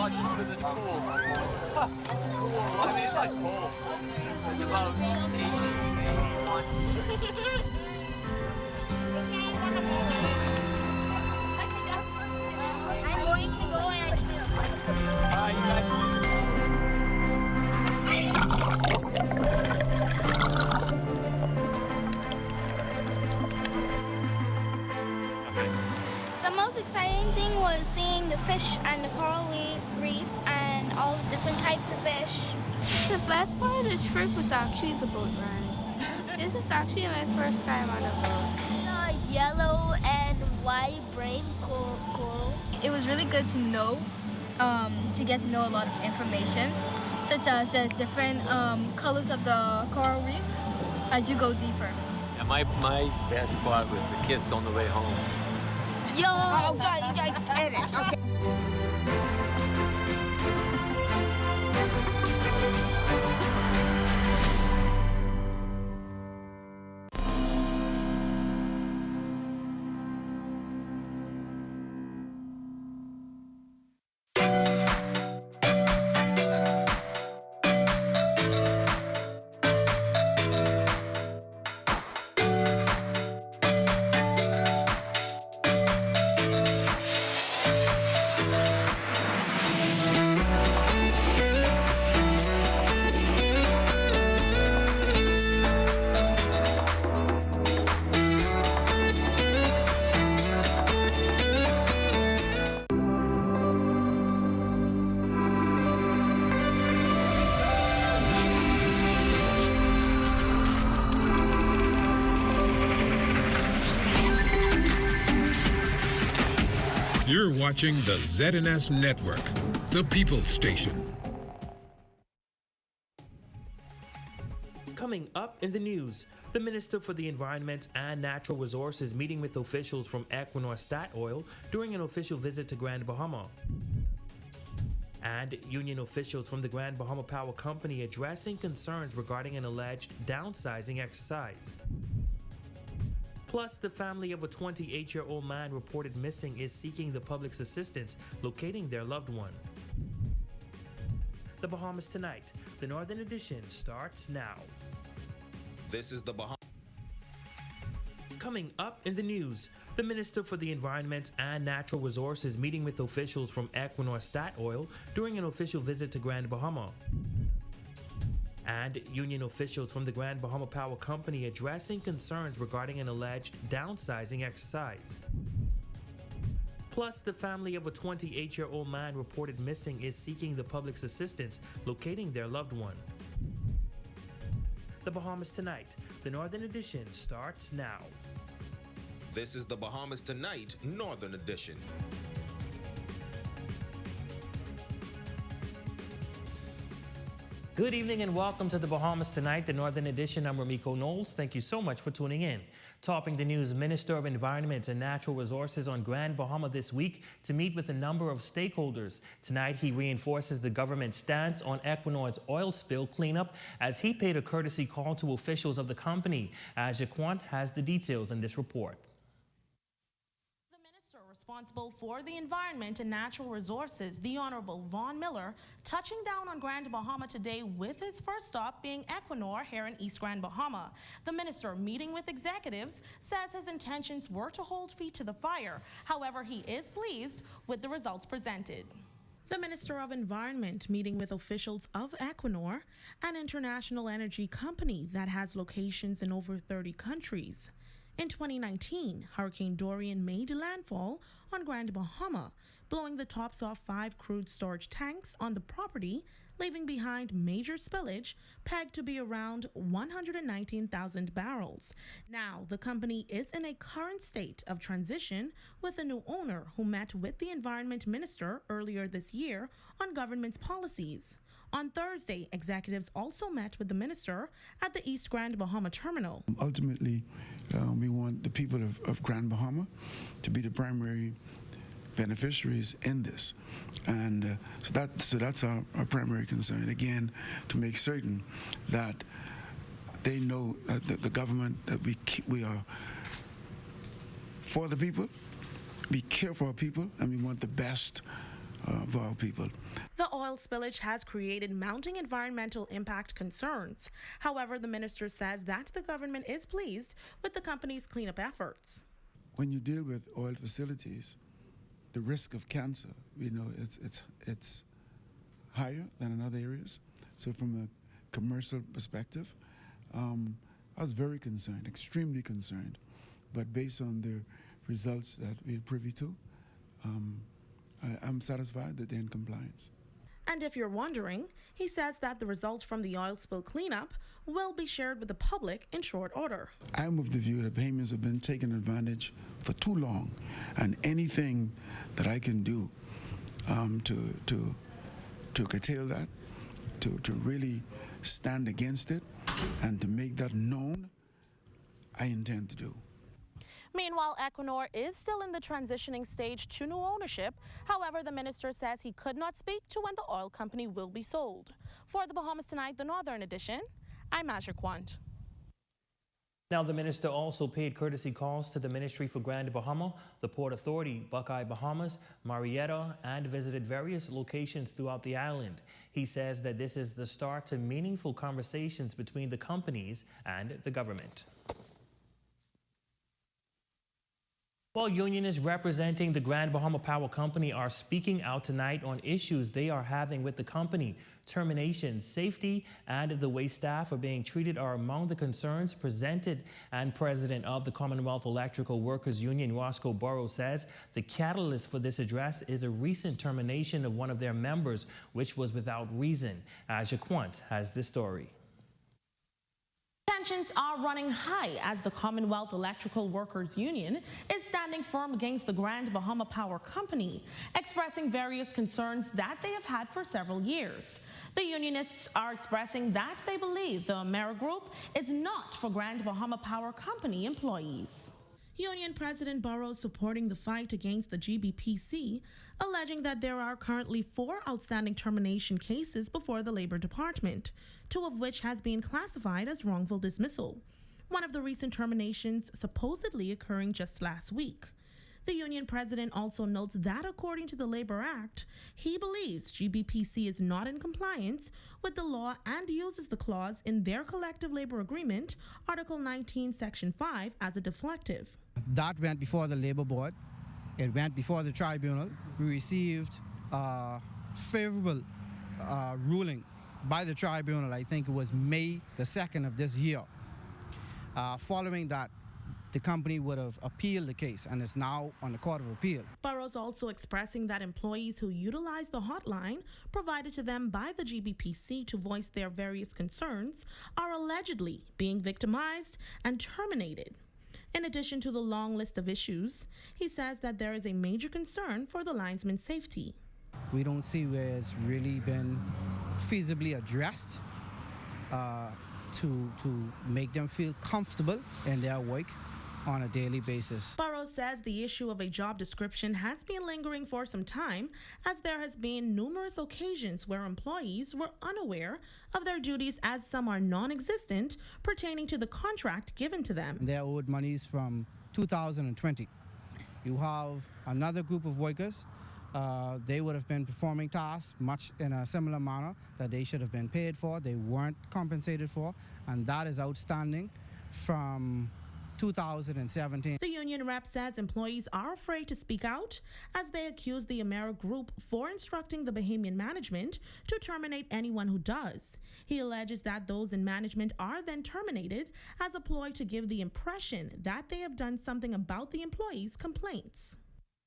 surcharge into the pool. Cool. I mean, it's like cool. It's about 81. I'm going to go and You guys. The most exciting thing was seeing the fish and the coral reef and all the different types of fish. The best part of the trip was actually the boat ride. This is actually my first time on a boat. The yellow and white brain coral. It was really good to know, to get to know a lot of information, such as there's different colors of the coral reef as you go deeper. Yeah, my best part was the kiss on the way home. Yo! Oh, God, you got to edit. Okay. You're watching the ZNS Network, the People's Station. Coming up in the news, the Minister for the Environment and Natural Resources meeting with officials from Equinor Statoil during an official visit to Grand Bahama. And union officials from the Grand Bahama Power Company addressing concerns regarding an alleged downsizing exercise. Plus, the family of a 28-year-old man reported missing is seeking the public's assistance locating their loved one. The Bahamas Tonight, the Northern Edition, starts now. This is the Bahamas. Coming up in the news, the Minister for the Environment and Natural Resources meeting with officials from Equinor Statoil during an official visit to Grand Bahama. And union officials from the Grand Bahama Power Company addressing concerns regarding an alleged downsizing exercise. Plus, the family of a 28-year-old man reported missing is seeking the public's assistance locating their loved one. The Bahamas Tonight, the Northern Edition, starts now. This is the Bahamas Tonight, Northern Edition. Good evening and welcome to the Bahamas Tonight, the Northern Edition. I'm Ramiko Knowles. Thank you so much for tuning in. Topping the news, Minister of Environment and Natural Resources on Grand Bahama this week to meet with a number of stakeholders. Tonight, he reinforces the government's stance on Equinor's oil spill cleanup as he paid a courtesy call to officials of the company. Jaquant has the details in this report. Responsible for the environment and natural resources, the Honorable Vaughn Miller, touching down on Grand Bahama today with his first stop being Equinor here in East Grand Bahama. The minister, meeting with executives, says his intentions were to hold feet to the fire. However, he is pleased with the results presented. The Minister of Environment meeting with officials of Equinor, an international energy company that has locations in over 30 countries. In 2019, Hurricane Dorian made landfall on Grand Bahama, blowing the tops off 5 crude storage tanks on the property, leaving behind major spillage pegged to be around 119,000 barrels. Now, the company is in a current state of transition with a new owner who met with the Environment Minister earlier this year on government's policies. On Thursday, executives also met with the minister at the East Grand Bahama terminal. Ultimately, we want the people of Grand Bahama to be the primary beneficiaries in this. And so that's our primary concern, again, to make certain that they know that the government, that we are for the people, we care for our people, and we want the best of our people. The oil spillage has created mounting environmental impact concerns. However, the minister says that the government is pleased with the company's cleanup efforts. When you deal with oil facilities, the risk of cancer, it's higher than in other areas. So from a commercial perspective, I was very concerned, extremely concerned. But based on the results that we're privy to, I'm satisfied that they're in compliance. And if you're wondering, he says that the results from the oil spill cleanup will be shared with the public in short order. I'm of the view that Bahamians have been taken advantage for too long, and anything that I can do to curtail that, to really stand against it, and to make that known, I intend to do. Meanwhile, Equinor is still in the transitioning stage to new ownership. However, the minister says he could not speak to when the oil company will be sold. For the Bahamas Tonight, the Northern Edition, I'm Aja Quant. Now, the minister also paid courtesy calls to the Ministry for Grand Bahama, the Port Authority, Buckeye Bahamas, Marietta, and visited various locations throughout the island. He says that this is the start to meaningful conversations between the companies and the government. Well, unionists representing the Grand Bahama Power Company are speaking out tonight on issues they are having with the company. Termination, safety, and the way staff are being treated are among the concerns presented. And President of the Commonwealth Electrical Workers Union, Roscoe Burrows, says the catalyst for this address is a recent termination of one of their members, which was without reason. Aja Quant has this story. Tensions are running high as the Commonwealth Electrical Workers Union is standing firm against the Grand Bahama Power Company, expressing various concerns that they have had for several years. The unionists are expressing that they believe the Amera Group is not for Grand Bahama Power Company employees. Union President Burrows supporting the fight against the GBPC, alleging that there are currently 4 outstanding termination cases before the Labor Department, 2 of which has been classified as wrongful dismissal. One of the recent terminations supposedly occurring just last week. The union president also notes that according to the Labor Act, he believes GBPC is not in compliance with the law and uses the clause in their collective labor agreement, Article 19, Section 5, as a deflective. That went before the Labor Board. It went before the tribunal. We received a favorable ruling by the tribunal. I think it was May the 2nd of this year. Following that, the company would have appealed the case, and it's now on the Court of Appeal. Burrows also expressing that employees who utilize the hotline provided to them by the GBPC to voice their various concerns are allegedly being victimized and terminated. In addition to the long list of issues, he says that there is a major concern for the linesman's safety. We don't see where it's really been feasibly addressed to make them feel comfortable in their work on a daily basis. Burrows says the issue of a job description has been lingering for some time, as there has been numerous occasions where employees were unaware of their duties, as some are non-existent pertaining to the contract given to them. They're owed monies from 2020. You have another group of workers. They would have been performing tasks much in a similar manner that they should have been paid for. They weren't compensated for, and that is outstanding from 2017. The union rep says employees are afraid to speak out as they accuse the Amera Group for instructing the Bahamian management to terminate anyone who does. He alleges that those in management are then terminated as a ploy to give the impression that they have done something about the employees' complaints.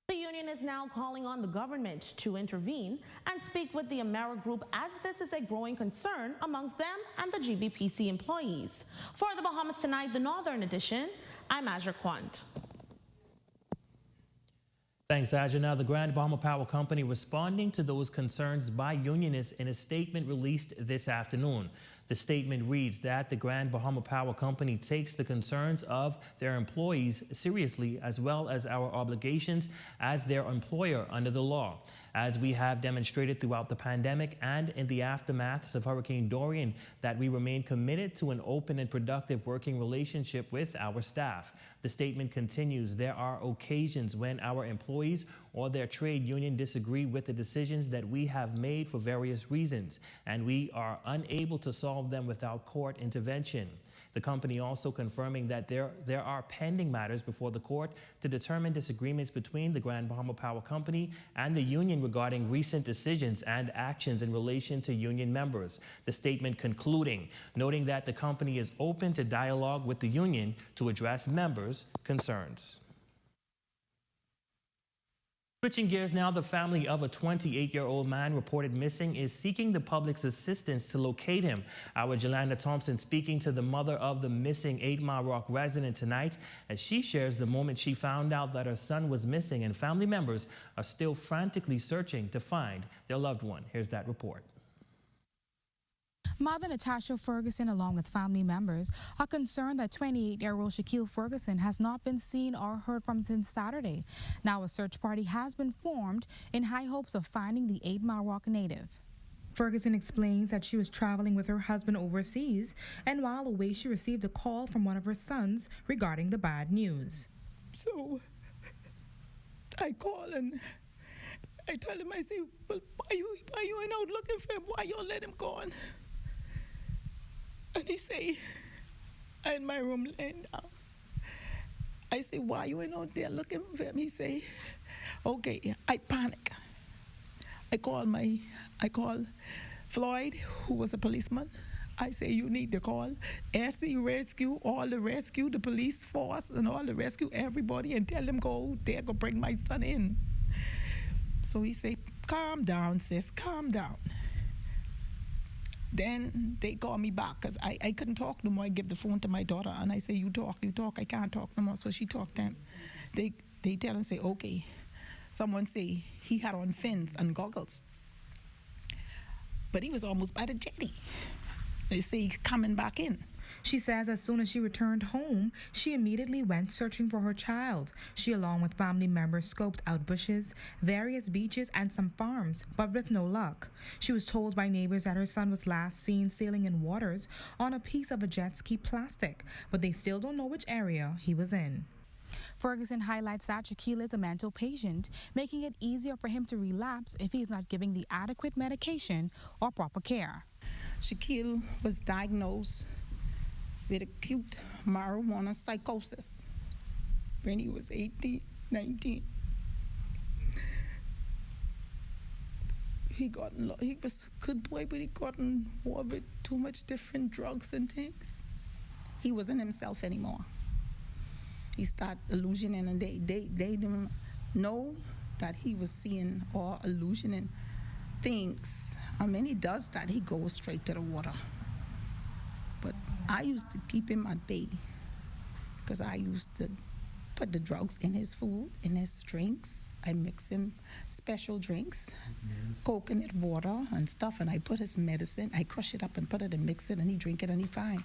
The union is now calling on the government to intervene and speak with the Amera Group, as this is a growing concern amongst them and the GBPC employees. For the Bahamas Tonight, the Northern Edition, I'm Aja Quant. Thanks, Aja. Now, the Grand Bahama Power Company responding to those concerns by unionists in a statement released this afternoon. The statement reads that the Grand Bahama Power Company takes the concerns of their employees seriously, as well as our obligations as their employer under the law. as we have demonstrated throughout the pandemic and in the aftermaths of Hurricane Dorian, that we remain committed to an open and productive working relationship with our staff. The statement continues, there are occasions when our employees or their trade union disagree with the decisions that we have made for various reasons, and we are unable to solve them without court intervention. The company also confirming that there are pending matters before the court to determine disagreements between the Grand Bahama Power Company and the union regarding recent decisions and actions in relation to union members. The statement concluding, noting that the company is open to dialogue with the union to address members' concerns. Switching gears now, the family of a 28-year-old man reported missing is seeking the public's assistance to locate him. Our Jolanda Thompson speaking to the mother of the missing 8 Mile Rock resident tonight as she shares the moment she found out that her son was missing, and family members are still frantically searching to find their loved one. Here's that report. Mother Natasha Ferguson, along with family members, are concerned that 28-year-old Shaquille Ferguson has not been seen or heard from since Saturday. Now a search party has been formed in high hopes of finding the 8 Mile Rock native. Ferguson explains that she was traveling with her husband overseas, and while away she received a call from one of her sons regarding the bad news. So I call and I tell him, I say, well, why you ain't out looking for him? Why you don't let him go on? And he say, I'm in my room laying down. I say, why you ain't out there looking for him? He say, okay. I panic. I call Floyd, who was a policeman. I say, you need to call SC Rescue, all the rescue, the police force, and all the rescue, everybody, and tell them go there, go bring my son in. So he say, calm down, sis, calm down. Then they call me back because I couldn't talk no more. I give the phone to my daughter and I say, you talk. I can't talk no more. So she talked to him. They tell him, say, okay. Someone say he had on fins and goggles. But he was almost by the jetty. They say he's coming back in. She says as soon as she returned home, she immediately went searching for her child. She, along with family members, scoped out bushes, various beaches, and some farms, but with no luck. She was told by neighbors that her son was last seen sailing in waters on a piece of a jet ski plastic, but they still don't know which area he was in. Ferguson highlights that Shaquille is a mental patient, making it easier for him to relapse if he's not giving the adequate medication or proper care. Shaquille was diagnosed with acute marijuana psychosis when he was 18, 19. He was a good boy, but he got involved with too much different drugs and things. He wasn't himself anymore. He started illusioning, and they didn't know that he was seeing or illusioning things. And when he does that, he goes straight to the water. But I used to keep him at bay because I used to put the drugs in his food, in his drinks. I mix him special drinks, coconut water and stuff, and I put his medicine. I crush it up and put it and mix it, and he drink it and he fine.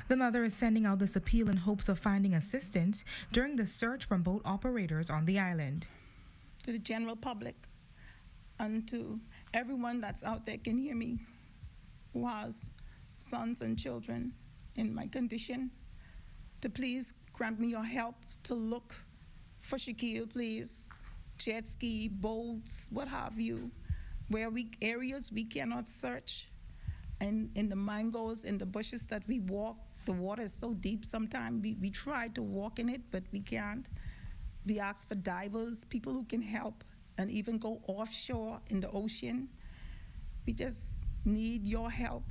The mother is sending out this appeal in hopes of finding assistance during the search from boat operators on the island. To the general public and to everyone that's out there can hear me who has sons and children in my condition, to please grant me your help to look for Shaquille, please. Jet ski, boats, what have you, where areas we cannot search. And in the mangoes, in the bushes that we walk, the water is so deep sometimes we try to walk in it, but we can't. We ask for divers, people who can help, and even go offshore in the ocean. We just need your help.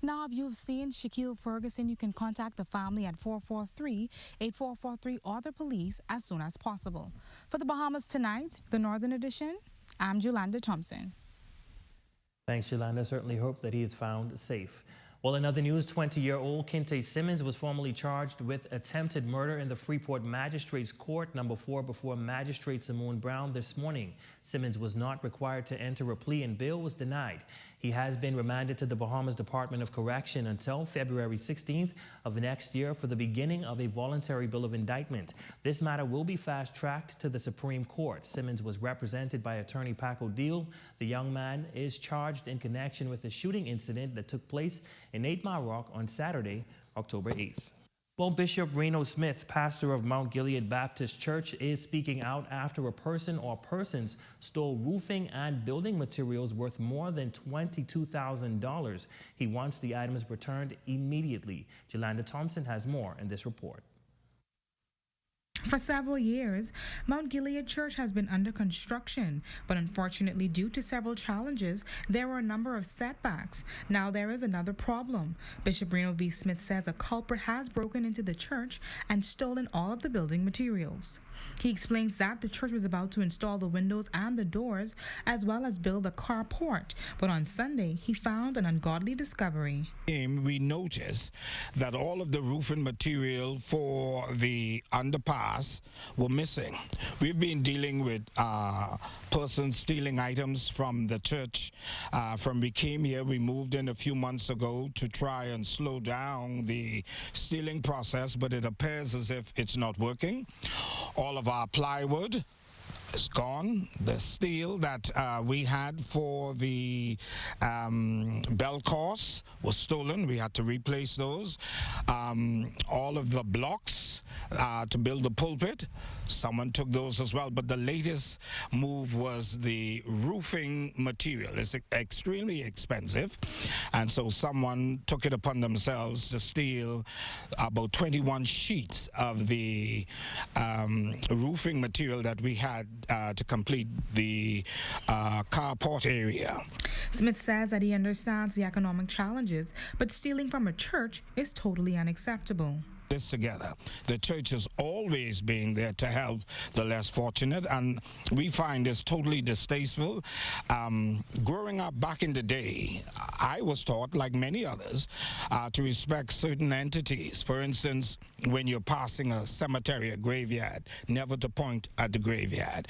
Now, if you've seen Shaquille Ferguson, you can contact the family at 443-8443 or the police as soon as possible. For the Bahamas Tonight, the Northern Edition, I'm Jolanda Thompson. Thanks, Jolanda. Certainly hope that he is found safe. Well, in other news, 20-year-old Kinte Simmons was formally charged with attempted murder in the Freeport Magistrates Court No. 4 before Magistrate Simone Brown this morning. Simmons was not required to enter a plea and bail was denied. He He has been remanded to the Bahamas Department of Correction until February 16th of next year for the beginning of a voluntary bill of indictment. This matter will be fast-tracked to the Supreme Court. Simmons was represented by attorney Paco Deal. The young man is charged in connection with the shooting incident that took place in 8 Mile Rock on Saturday, October 8th. Well, Bishop Reno Smith, pastor of Mount Gilead Baptist Church, is speaking out after a person or persons stole roofing and building materials worth more than $22,000. He wants the items returned immediately. Jolanda Thompson has more in this report. For several years, Mount Gilead Church has been under construction, but unfortunately, due to several challenges, there were a number of setbacks. Now there is another problem. Bishop Reno V. Smith says a culprit has broken into the church and stolen all of the building materials. He explains that the church was about to install the windows and the doors, as well as build a carport, but on Sunday, he found an ungodly discovery. We noticed that all of the roofing material for the underpass were missing. We've been dealing with persons stealing items from the church. From we came here, we moved in a few months ago to try and slow down the stealing process, but it appears as if it's not working. All of our plywood is gone. The steel that we had for the bell course was stolen. We had to replace those. All of the blocks to build the pulpit, someone took those as well. But the latest move was the roofing material. It's extremely expensive, and so someone took it upon themselves to steal about 21 sheets of the roofing material that we had to complete the carport area. Smith says that he understands the economic challenges, but stealing from a church is totally unacceptable. This together. The church has always been there to help the less fortunate, and we find this totally distasteful. Growing up back in the day, I was taught, like many others, to respect certain entities. For instance, when you're passing a cemetery, a graveyard, never to point at the graveyard.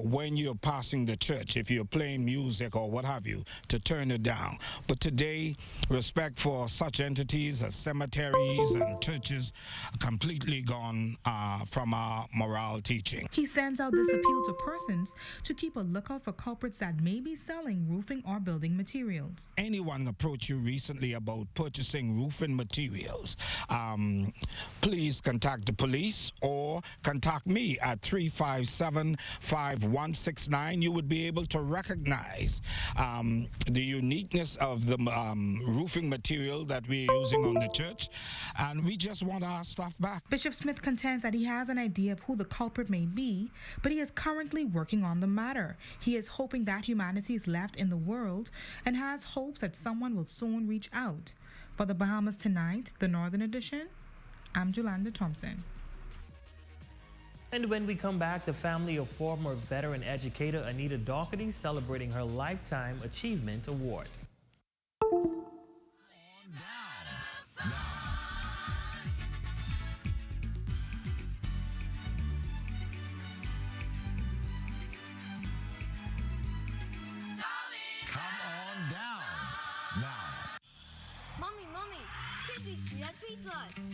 When you're passing the church, if you're playing music or what have you, to turn it down. But today, respect for such entities as cemeteries and churches completely gone from our moral teaching. He sends out this appeal to persons to keep a lookout for culprits that may be selling roofing or building materials. Anyone approached you recently about purchasing roofing materials, please contact the police or contact me at 357-5169. You would be able to recognize the uniqueness of the roofing material that we're using on the church, and we just want our stuff back. Bishop Smith contends that he has an idea of who the culprit may be, but he is currently working on the matter. He is hoping that humanity is left in the world and has hopes that someone will soon reach out. For the Bahamas Tonight, the Northern Edition, I'm Jolanda Thompson. And when we come back, the family of former veteran educator Anita Doherty celebrating her Lifetime Achievement Award.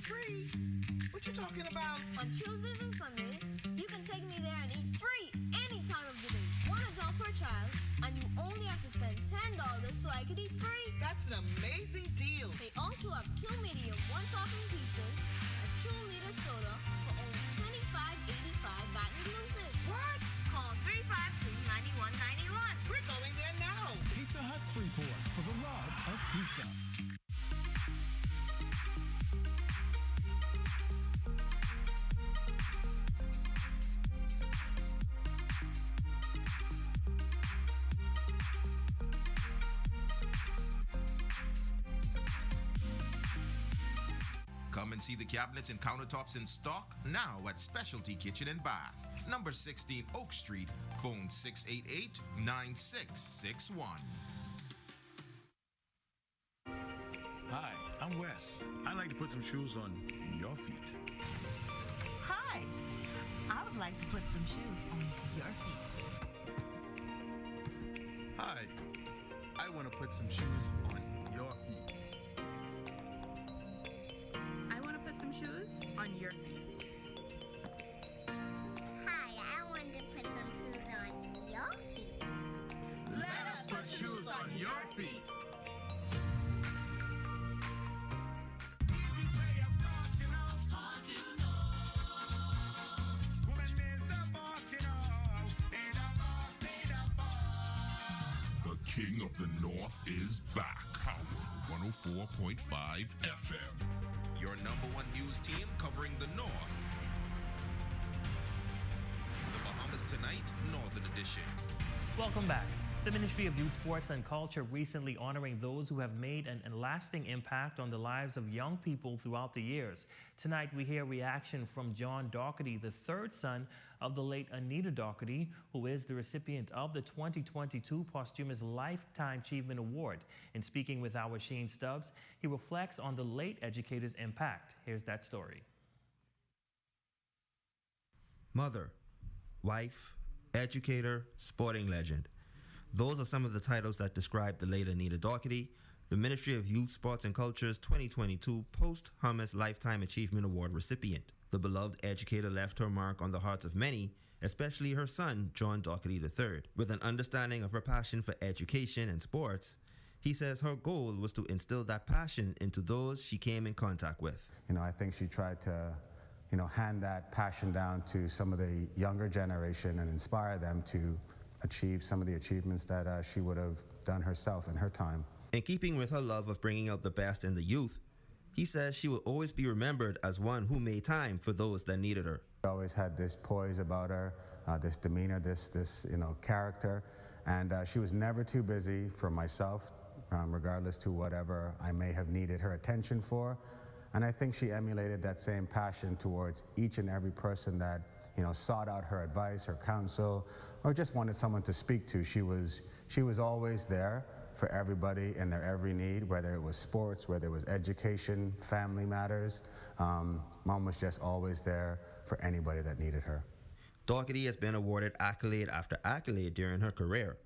Free? What you talking about? On Tuesdays and Sundays, you can take me there and eat free any time of the day. $1 per child, and you only have to spend $10 so I could eat free. That's an amazing deal. They also have 2 medium, 1-topping pizzas, a 2-liter soda for only $25.85 VAT inclusive. What? Call 352-9191. We're going there now. Pizza Hut Freeport for the love of pizza. Come and see the cabinets and countertops in stock now at Specialty Kitchen and Bath, number 16 Oak Street, phone 688-9661. Hi, I'm Wes. I'd like to put some shoes on your feet. Hi, I would like to put some shoes on your feet. Hi, I want to put some shoes on your feet. I want to put some shoes on your feet. Hi, I want to put some shoes on your feet. Let us put shoes on your feet. The King of the North is back. Power 104.5 FM. Your number one news team covering the North. The Bahamas Tonight, Northern Edition. Welcome back. The Ministry of Youth, Sports and Culture recently honoring those who have made an lasting impact on the lives of young people throughout the years. Tonight we hear reaction from John Doherty, the third son of the late Anita Doherty, who is the recipient of the 2022 posthumous Lifetime Achievement Award. In speaking with our Shane Stubbs, he reflects on the late educator's impact. Here's that story. Mother, wife, educator, sporting legend. Those are some of the titles that describe the late Anita Doherty, the Ministry of Youth, Sports and Culture's 2022 Posthumous Lifetime Achievement Award recipient. The beloved educator left her mark on the hearts of many, especially her son, John Doherty III. With an understanding of her passion for education and sports, he says her goal was to instill that passion into those she came in contact with. I think she tried to, hand that passion down to some of the younger generation and inspire them to achieve some of the achievements that she would have done herself in her time. In keeping with her love of bringing out the best in the youth, he says she will always be remembered as one who made time for those that needed her. She always had this poise about her, this demeanor, this character, and she was never too busy for myself, regardless to whatever I may have needed her attention for. And I think she emulated that same passion towards each and every person that sought out her advice, her counsel, or just wanted someone to speak to. She was always there for everybody in their every need, whether it was sports, whether it was education, family matters. Mom was just always there for anybody that needed her. Doherty has been awarded accolade after accolade during her career.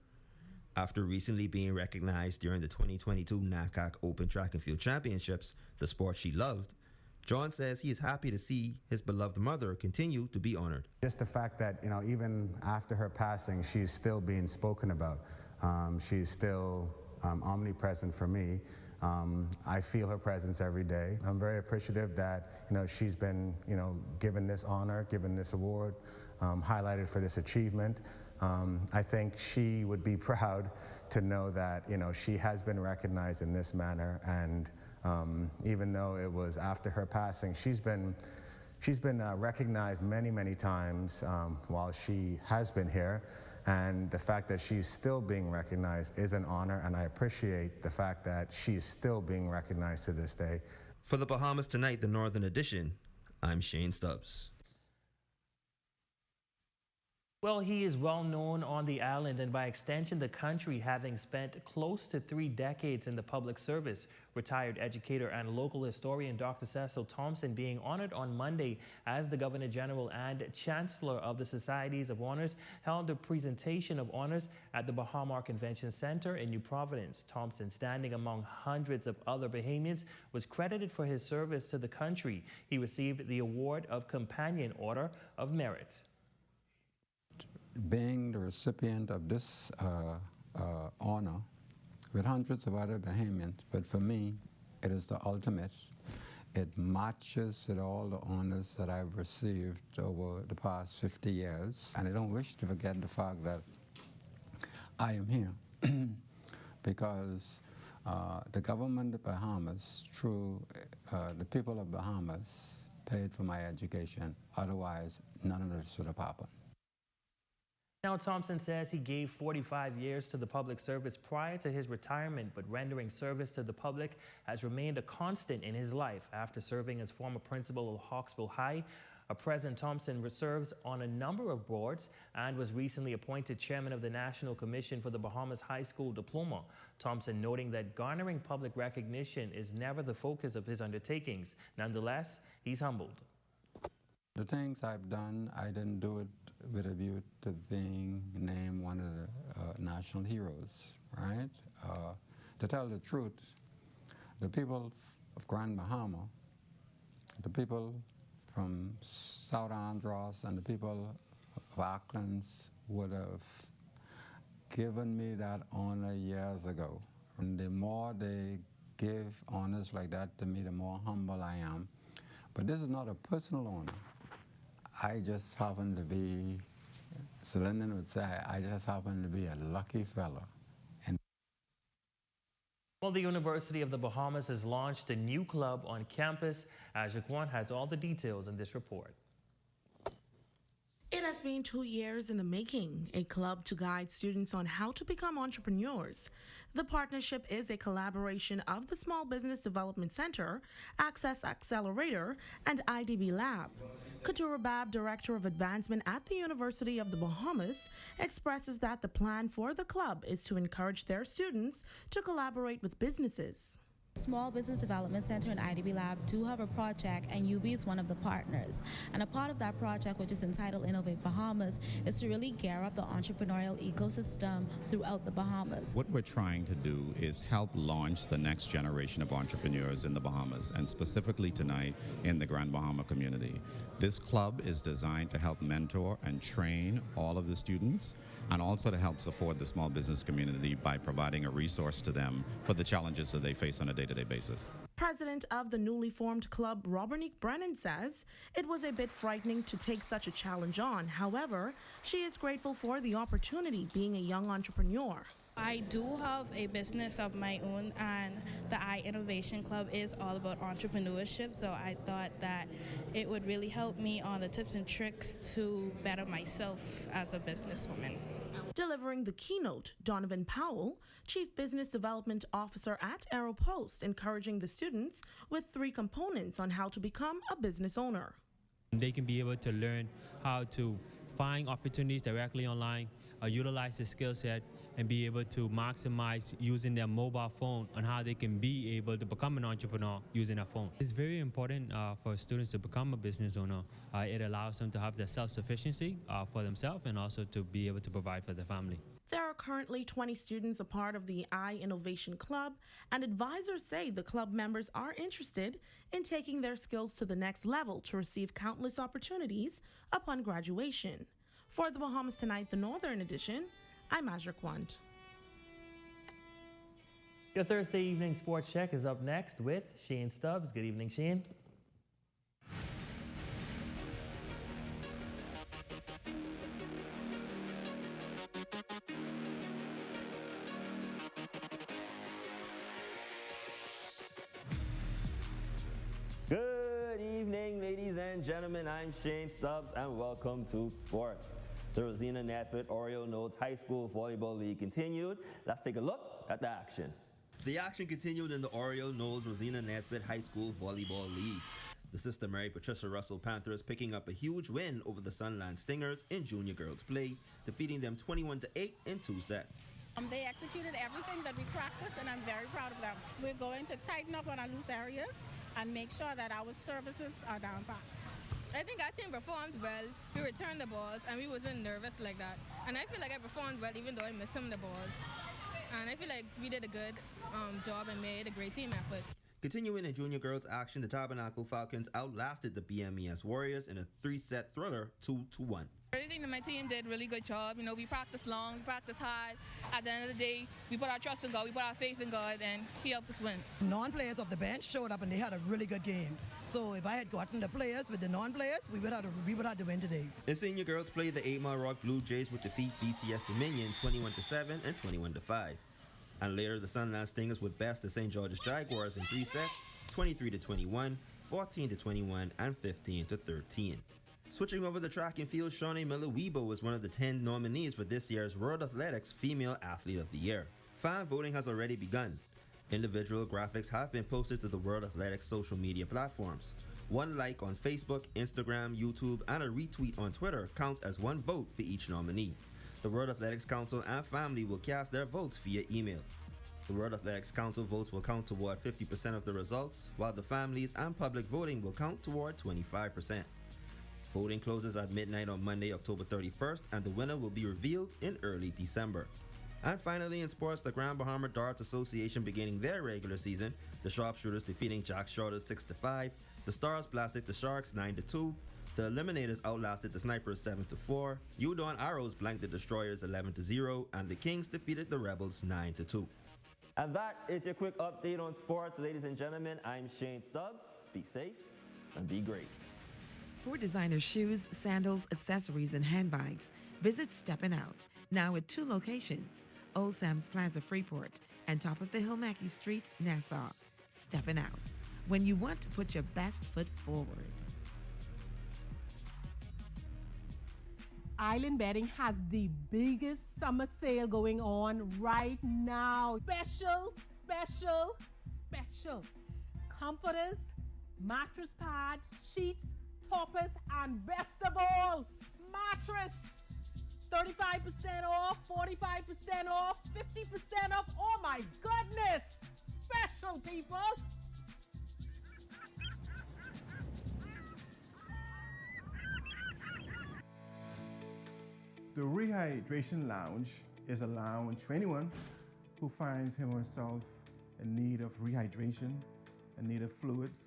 After recently being recognized during the 2022 NACAC Open Track and Field Championships, the sport she loved, John says he is happy to see his beloved mother continue to be honored. Just the fact that, even after her passing, she's still being spoken about. She's still omnipresent for me. I feel her presence every day. I'm very appreciative that, she's been, given this honor, given this award, highlighted for this achievement. I think she would be proud to know that, she has been recognized in this manner, and even though it was after her passing, she's been recognized many, many times while she has been here, and the fact that she's still being recognized is an honor, and I appreciate the fact that she's still being recognized to this day. For the Bahamas Tonight, the Northern Edition, I'm Shane Stubbs. Well, he is well known on the island and by extension the country, having spent close to 3 decades in the public service. Retired educator and local historian Dr. Cecil Thompson being honored on Monday as the Governor General and Chancellor of the Societies of Honors held a presentation of honors at the Bahama Convention Center in New Providence. Thompson, standing among hundreds of other Bahamians, was credited for his service to the country. He received the award of Companion Order of Merit. Being the recipient of this honor with hundreds of other Bahamians, but for me, it is the ultimate. It matches with all the honors that I've received over the past 50 years. And I don't wish to forget the fact that I am here because the government of Bahamas, through the people of Bahamas, paid for my education. Otherwise, none of this would have happened. Now, Thompson says he gave 45 years to the public service prior to his retirement, but rendering service to the public has remained a constant in his life. After serving as former principal of Hawksville High, President Thompson serves on a number of boards and was recently appointed chairman of the National Commission for the Bahamas High School Diploma. Thompson noting that garnering public recognition is never the focus of his undertakings. Nonetheless, he's humbled. The things I've done, I didn't do it with a view to being named one of the national heroes, right? To tell the truth, the people of Grand Bahama, the people from South Andros and the people of Auckland's would have given me that honor years ago. And the more they give honors like that to me, the more humble I am. But this is not a personal honor. I just happen to be, so Lyndon would say, I just happen to be a lucky fella. Well, the University of the Bahamas has launched a new club on campus. Jaquan has all the details in this report. It has been 2 years in the making, a club to guide students on how to become entrepreneurs. The partnership is a collaboration of the Small Business Development Center, Access Accelerator, and IDB Lab. Katura Bab, Director of Advancement at the University of the Bahamas, expresses that the plan for the club is to encourage their students to collaborate with businesses. Small Business Development Center and IDB Lab do have a project, and UB is one of the partners. And a part of that project, which is entitled Innovate Bahamas, is to really gear up the entrepreneurial ecosystem throughout the Bahamas. What we're trying to do is help launch the next generation of entrepreneurs in the Bahamas, and specifically tonight in the Grand Bahama community. This club is designed to help mentor and train all of the students, and also to help support the small business community by providing a resource to them for the challenges that they face on a day-to-day basis. President of the newly formed club, Robert Brennan, says it was a bit frightening to take such a challenge on. However, she is grateful for the opportunity being a young entrepreneur. I do have a business of my own, and the Innovation Club is all about entrepreneurship, so I thought that it would really help me on the tips and tricks to better myself as a businesswoman. Delivering the keynote, Donovan Powell, Chief Business Development Officer at AeroPost, encouraging the students with 3 components on how to become a business owner. They can be able to learn how to find opportunities directly online, utilize the skill set, and be able to maximize using their mobile phone on how they can be able to become an entrepreneur using their phone. It's very important for students to become a business owner. It allows them to have their self-sufficiency for themselves and also to be able to provide for their family. There are currently 20 students a part of the Innovation Club, and advisors say the club members are interested in taking their skills to the next level to receive countless opportunities upon graduation. For the Bahamas Tonight, the Northern Edition, I'm Azra Quant. Your Thursday evening sports check is up next with Shane Stubbs. Good evening, Shane. Good evening, ladies and gentlemen. I'm Shane Stubbs, and welcome to Sports. The Rosina Nesbitt Oriole Nodes High School Volleyball League continued. Let's take a look at the action. The action continued in the Oriole Nodes Rosina Nesbitt High School Volleyball League. The Sister Mary Patricia Russell Panthers picking up a huge win over the Sunland Stingers in junior girls play, defeating them 21-8 in 2 sets. They executed everything that we practiced, and I'm very proud of them. We're going to tighten up on our loose areas and make sure that our services are down pat. I think our team performed well. We returned the balls, and we wasn't nervous like that. And I feel like I performed well, even though I missed some of the balls. And I feel like we did a good job and made a great team effort. Continuing in junior girls action, the Tabernacle Falcons outlasted the BMES Warriors in a 3-set thriller, 2-1. I think that my team did a really good job. You know, we practiced long, we practiced hard. At the end of the day, we put our trust in God, we put our faith in God, and He helped us win. Non-players of the bench showed up and they had a really good game. So if I had gotten the players with the non-players, we would have to win today. In senior girls play, the 8 Mile Rock Blue Jays would defeat VCS Dominion 21-7 and 21-5. And later, the Sunland Stingers would best the St. George's Jaguars in 3 sets, 23-21, 14-21, and 15-13. Switching over the track and field, Shawnee Miller-Weibo was one of the 10 nominees for this year's World Athletics Female Athlete of the Year. Fan voting has already begun. Individual graphics have been posted to the World Athletics social media platforms. 1 like on Facebook, Instagram, YouTube, and a retweet on Twitter counts as 1 vote for each nominee. The World Athletics Council and family will cast their votes via email. The World Athletics Council votes will count toward 50% of the results, while the families and public voting will count toward 25%. Voting closes at midnight on Monday, October 31st, and the winner will be revealed in early December. And finally, in sports, the Grand Bahama Darts Association beginning their regular season, the Sharpshooters defeating Jack Shorters 6-5, the Stars blasted the Sharks 9-2, the Eliminators outlasted the Snipers 7-4, Udon Arrows blanked the Destroyers 11-0, and the Kings defeated the Rebels 9-2. And that is your quick update on sports, ladies and gentlemen. I'm Shane Stubbs. Be safe and be great. For designer shoes, sandals, accessories, and handbags, visit Steppin' Out, now at 2 locations, Old Sam's Plaza Freeport and Top of the Hill Mackey Street, Nassau. Steppin' Out, when you want to put your best foot forward. Island Bedding has the biggest summer sale going on right now. Special, special, special. Comforters, mattress pads, sheets, toppers, and best of all, mattress. 35% off, 45% off, 50% off. Oh my goodness! Special, people! The Rehydration Lounge is a lounge for anyone who finds him or herself in need of rehydration, in need of fluids,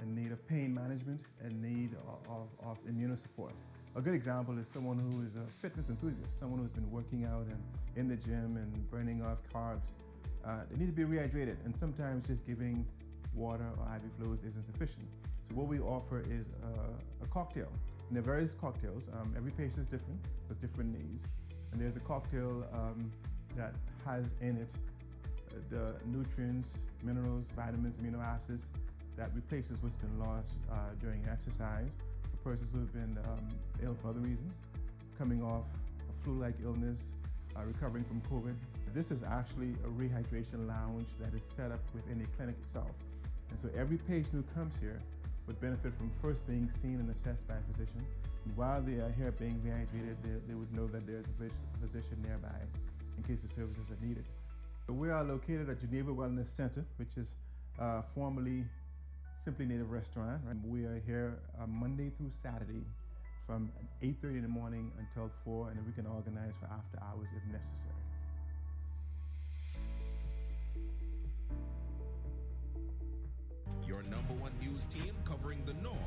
in need of pain management, in need of immunosupport. A good example is someone who is a fitness enthusiast, someone who's been working out and in the gym and burning off carbs. They need to be rehydrated, and sometimes just giving water or IV fluids isn't sufficient. So what we offer is a cocktail. And there are various cocktails. Every patient is different with different needs. And there's a cocktail that has in it the nutrients, minerals, vitamins, amino acids that replaces what's been lost during exercise for persons who have been ill for other reasons, coming off a flu-like illness, recovering from COVID. This is actually a rehydration lounge that is set up within a clinic itself. And so every patient who comes here would benefit from first being seen and assessed by a physician. And while they are here being rehydrated, they would know that there's a physician nearby in case the services are needed. So we are located at Geneva Wellness Center, which is formerly Simply Native Restaurant. Right? We are here Monday through Saturday from 8:30 in the morning until 4, and then we can organize for after hours if necessary. Your #1 news team covering the North.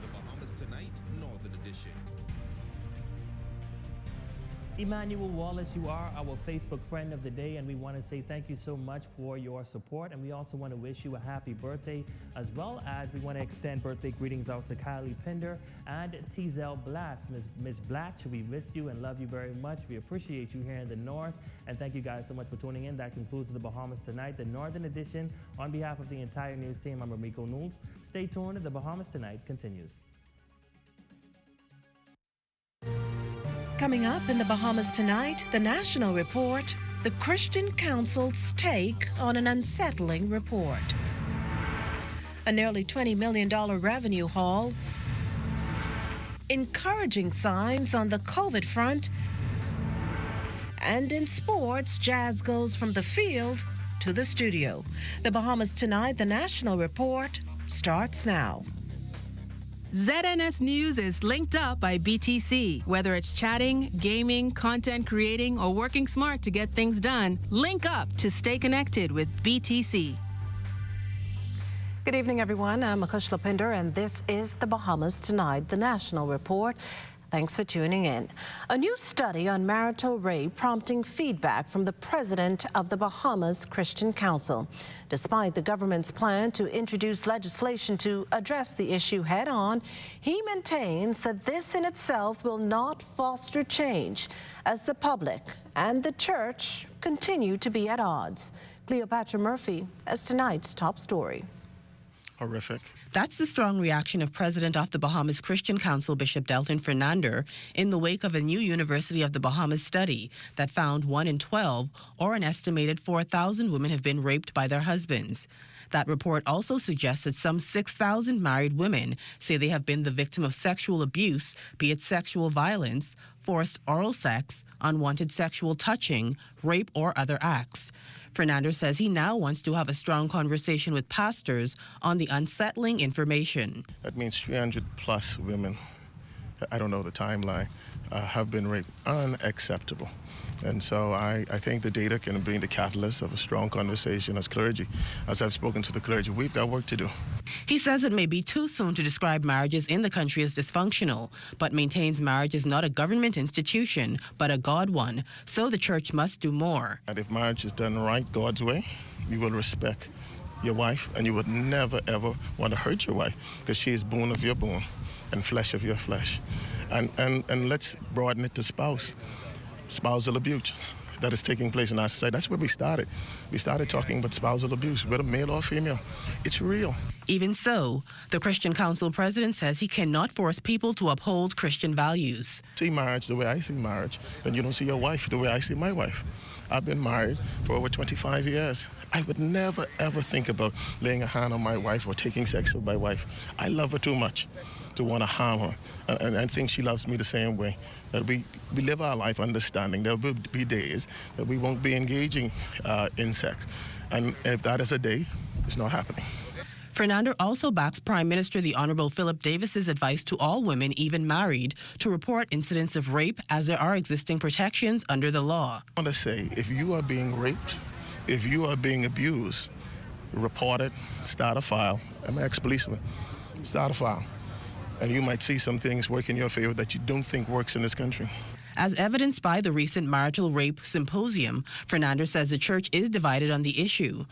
The Bahamas Tonight, Northern Edition. Emmanuel Wallace, you are our Facebook friend of the day, and we want to say thank you so much for your support. And we also want to wish you a happy birthday, as well as we want to extend birthday greetings out to Kylie Pinder and Teasel Blast. Miss Blatch, we miss you and love you very much. We appreciate you here in the North, and thank you guys so much for tuning in. That concludes the Bahamas Tonight, the Northern Edition. On behalf of the entire news team, I'm Ramiko Knowles. Stay tuned. The Bahamas Tonight continues. Coming up in the Bahamas Tonight, the National Report, the Christian Council's take on an unsettling report. A nearly $20 million revenue haul, encouraging signs on the COVID front, and in sports, Jazz goes from the field to the studio. The Bahamas Tonight, the National Report, starts now. ZNS News is linked up by BTC. Whether it's chatting, gaming, content creating, or working smart to get things done, link up to stay connected with BTC. Good evening, everyone. I'm Akushla Pinder, and this is the Bahamas Tonight, the National Report. Thanks for tuning in. A new study on marital rape prompting feedback from the president of the Bahamas Christian Council. Despite the government's plan to introduce legislation to address the issue head-on, he maintains that this in itself will not foster change as the public and the church continue to be at odds. Cleopatra Murphy has tonight's top story. Horrific. That's the strong reaction of President of the Bahamas Christian Council, Bishop Delton Fernander, in the wake of a new University of the Bahamas study that found 1 in 12, or an estimated 4,000 women have been raped by their husbands. That report also suggests that some 6,000 married women say they have been the victim of sexual abuse, be it sexual violence, forced oral sex, unwanted sexual touching, rape, or other acts. Fernando says he now wants to have a strong conversation with pastors on the unsettling information. That means 300 plus women, I don't know the timeline, have been raped. Unacceptable. And so I think the data can be the catalyst of a strong conversation as clergy. As I've spoken to the clergy, we've got work to do. He says it may be too soon to describe marriages in the country as dysfunctional, but maintains marriage is not a government institution, but a God one, so the church must do more. And if marriage is done right, God's way, you will respect your wife, and you would never, ever want to hurt your wife, because she is bone of your bone and flesh of your flesh. And let's broaden it to spousal abuse that is taking place in our society. That's where we started. We started talking about spousal abuse, whether male or female. It's real. Even so, the Christian Council president says he cannot force people to uphold Christian values. See marriage the way I see marriage, then you don't see your wife the way I see my wife. I've been married for over 25 years. I would never, ever think about laying a hand on my wife or taking sex with my wife. I love her too much to want to harm her. And I think she loves me the same way. That we live our life understanding there will be days that we won't be engaging in sex. And if that is a day, it's not happening. Fernando also backs Prime Minister the Honorable Philip Davis's advice to all women, even married, to report incidents of rape as there are existing protections under the law. I want to say, if you are being raped, if you are being abused, report it, start a file. I'm an ex-policeman. Start a file. And you might see some things work in your favor that you don't think works in this country. As evidenced by the recent marital rape symposium, Fernando says the church is divided on the issue.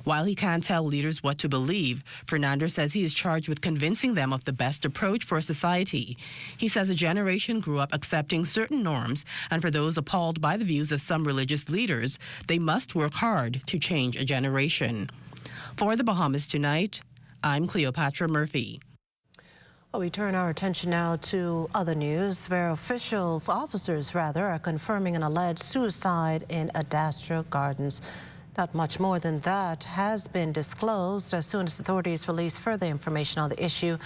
While he can't tell leaders what to believe, Fernando says he is charged with convincing them of the best approach for society. He says a generation grew up accepting certain norms, and for those appalled by the views of some religious leaders, they must work hard to change a generation. For the Bahamas Tonight, I'm Cleopatra Murphy. Well, we turn our attention now to other news where officers are confirming an alleged suicide in Adastra Gardens. Not much more than that has been disclosed. As soon as authorities release further information on the issue,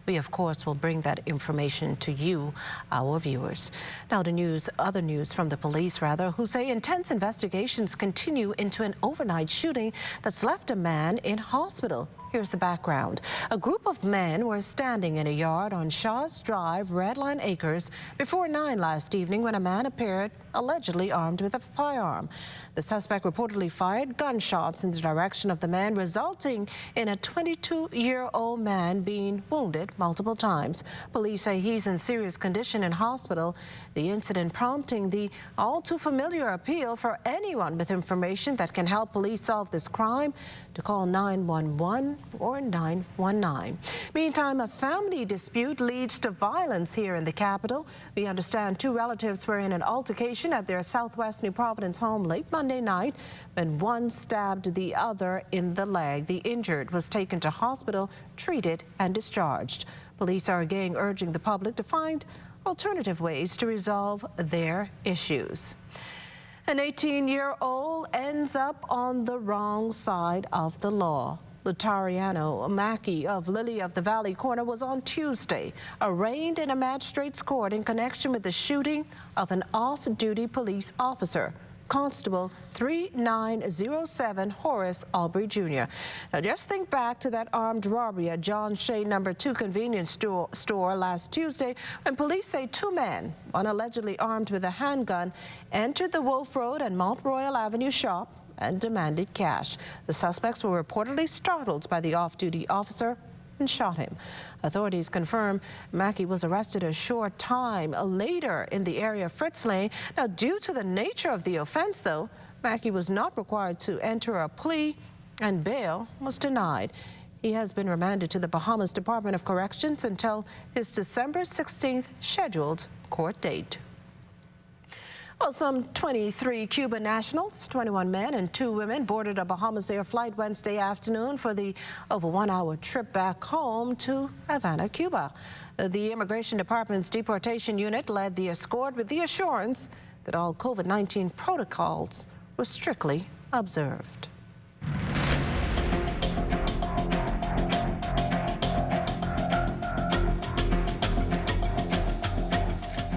we, of course, will bring that information to you, our viewers. Now to other news from the police, who say intense investigations continue into an overnight shooting that's left a man in hospital. Here's the background. A group of men were standing in a yard on Shaw's Drive, Redline Acres, before 9 last evening when a man appeared allegedly armed with a firearm. The suspect reportedly fired gunshots in the direction of the man, resulting in a 22-year-old man being wounded multiple times. Police say he's in serious condition in hospital. The incident prompting the all-too-familiar appeal for anyone with information that can help police solve this crime to call 911 or 919. Meantime, a family dispute leads to violence here in the capital. We understand 2 relatives were in an altercation at their Southwest New Providence home late Monday night when one stabbed the other in the leg. The injured was taken to hospital, treated, and discharged. Police are again urging the public to find alternative ways to resolve their issues. An 18-year-old ends up on the wrong side of the law. Lutariano Mackey of Lily of the Valley Corner was on Tuesday arraigned in a magistrate's court in connection with the shooting of an off-duty police officer, Constable 3907 Horace Albury Jr. Now just think back to that armed robbery at John Shea No. 2 convenience store last Tuesday when police say 2 men, one allegedly armed with a handgun, entered the Wolf Road and Mount Royal Avenue shop and demanded cash. The suspects were reportedly startled by the off-duty officer and shot him. Authorities confirm Mackey was arrested a short time later in the area of Fritz Lane. Now, due to the nature of the offense, though, Mackey was not required to enter a plea and bail was denied. He has been remanded to the Bahamas Department of Corrections until his December 16th scheduled court date. Well, some 23 Cuban nationals, 21 men and 2 women, boarded a Bahamas Air flight Wednesday afternoon for the over 1-hour trip back home to Havana, Cuba. The Immigration Department's deportation unit led the escort with the assurance that all COVID-19 protocols were strictly observed.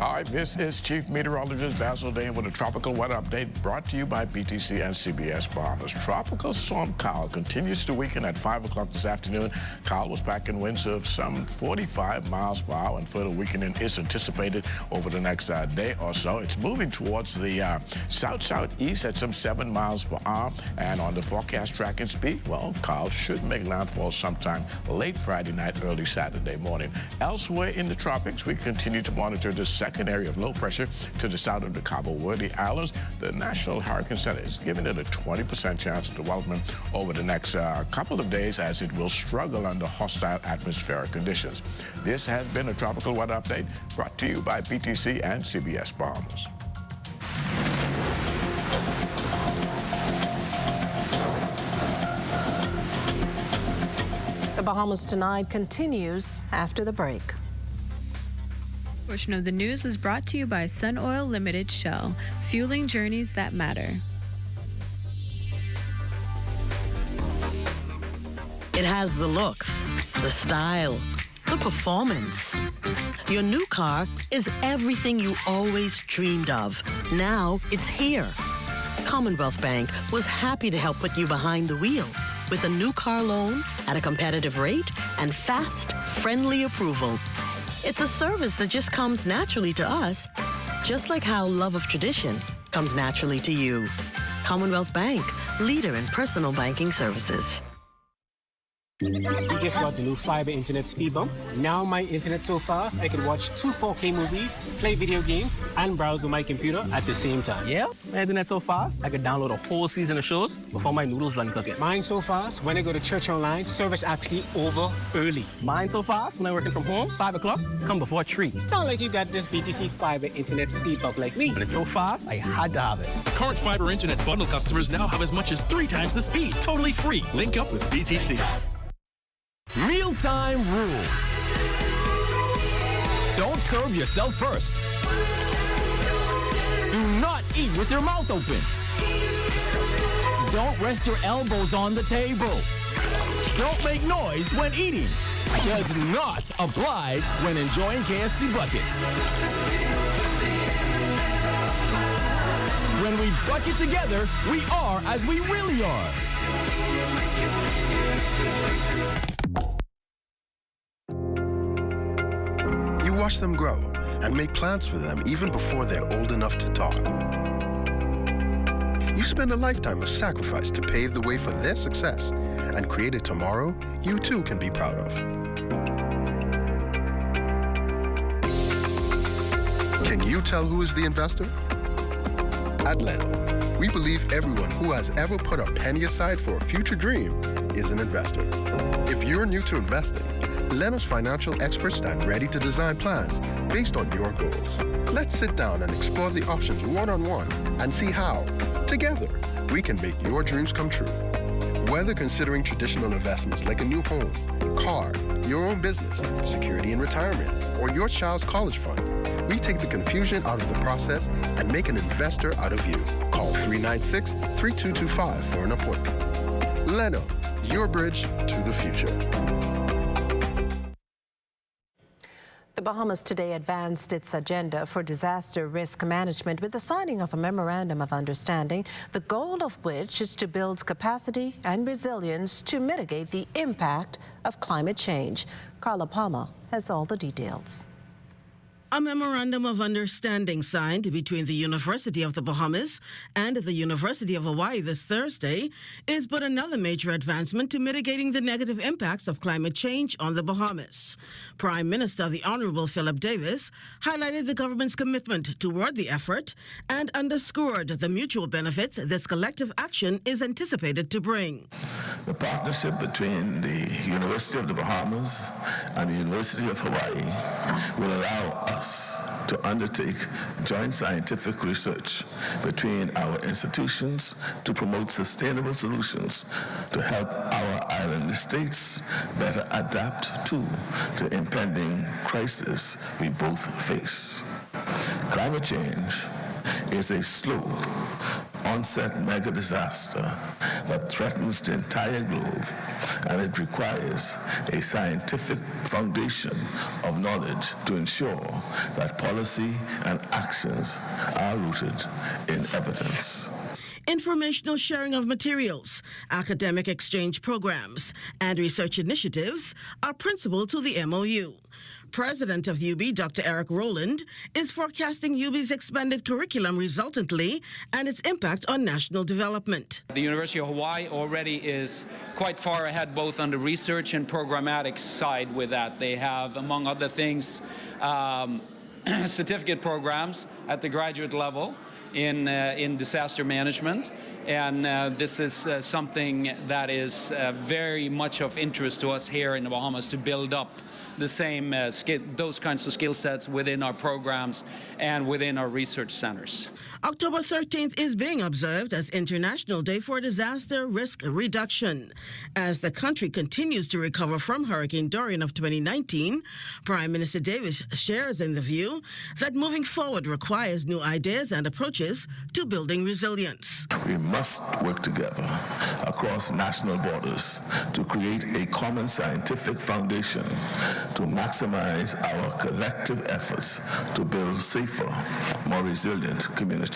Hi, this is Chief Meteorologist Basil Dane with a tropical weather update brought to you by BTC and CBS Bahamas. Tropical Storm Kyle continues to weaken at 5 o'clock this afternoon. Kyle was packing winds of some 45 miles per hour, and further weakening is anticipated over the next day or so. It's moving towards the south-southeast at some 7 miles per hour, and on the forecast tracking speed, well, Kyle should make landfall sometime late Friday night, early Saturday morning. Elsewhere in the tropics, we continue to monitor the second area of low pressure to the south of the Cabo Verde Islands. The National Hurricane Center is giving it a 20% chance of development over the next couple of days, as it will struggle under hostile atmospheric conditions. This has been a tropical weather update brought to you by BTC and CBS Bahamas. The Bahamas Tonight continues after the break. Portion of the news was brought to you by Sun Oil Limited Shell, fueling journeys that matter. It has the looks, the style, the performance. Your new car is everything you always dreamed of. Now it's here. Commonwealth Bank was happy to help put you behind the wheel with a new car loan at a competitive rate and fast, friendly approval. It's a service that just comes naturally to us, just like how love of tradition comes naturally to you. Commonwealth Bank, leader in personal banking services. We just got the new fiber internet speed bump. Now my internet's so fast, I can watch 2 4K movies, play video games, and browse on my computer at the same time. Yeah, my internet's so fast, I can download a whole season of shows before my noodles done cooking. Mine's so fast, when I go to church online, service actually over early. Mine's so fast, when I'm working from home, 5 o'clock, come before 3. Sound like you got this BTC fiber internet speed bump like me. But it's so fast, I had to have it. Current fiber internet bundle customers now have as much as 3 times the speed. Totally free. Link up with BTC. Mealtime rules. Don't serve yourself first. Do not eat with your mouth open. Don't rest your elbows on the table. Don't make noise when eating. Does not apply when enjoying KFC buckets. When we bucket together, we are as we really are. You watch them grow and make plans for them even before they're old enough to talk. You spend a lifetime of sacrifice to pave the way for their success and create a tomorrow you too can be proud of. Can you tell who is the investor? At Leno, we believe everyone who has ever put a penny aside for a future dream is an investor. If you're new to investing, Leno's financial experts stand ready to design plans based on your goals. Let's sit down and explore the options one-on-one and see how, together, we can make your dreams come true. Whether considering traditional investments like a new home, car, your own business, security in retirement, or your child's college fund, we take the confusion out of the process and make an investor out of you. Call 396-3225 for an appointment. Leno, your bridge to the future. The Bahamas today advanced its agenda for disaster risk management with the signing of a memorandum of understanding, the goal of which is to build capacity and resilience to mitigate the impact of climate change. Carla Palma has all the details. A memorandum of understanding signed between the University of the Bahamas and the University of Hawaii this Thursday is but another major advancement to mitigating the negative impacts of climate change on the Bahamas. Prime Minister the Honorable Philip Davis highlighted the government's commitment toward the effort and underscored the mutual benefits this collective action is anticipated to bring. The partnership between the University of the Bahamas and the University of Hawaii will allow us to undertake joint scientific research between our institutions to promote sustainable solutions to help our island states better adapt to the impending crisis we both face. Climate change is a slow onset mega disaster that threatens the entire globe, and it requires a scientific foundation of knowledge to ensure that policy and actions are rooted in evidence. Informational sharing of materials, academic exchange programs, and research initiatives are principal to the MOU. President of UB, Dr. Eric Rowland, is forecasting UB's expanded curriculum resultantly and its impact on national development. The University of Hawaii already is quite far ahead both on the research and programmatic side with that. They have, among other things, certificate programs at the graduate level in disaster management, and this is something that is very much of interest to us here in the Bahamas, to build up the same those kinds of skill sets within our programs and within our research centers. October 13th is being observed as International Day for Disaster Risk Reduction. As the country continues to recover from Hurricane Dorian of 2019, Prime Minister Davis shares in the view that moving forward requires new ideas and approaches to building resilience. We must work together across national borders to create a common scientific foundation to maximize our collective efforts to build safer, more resilient communities.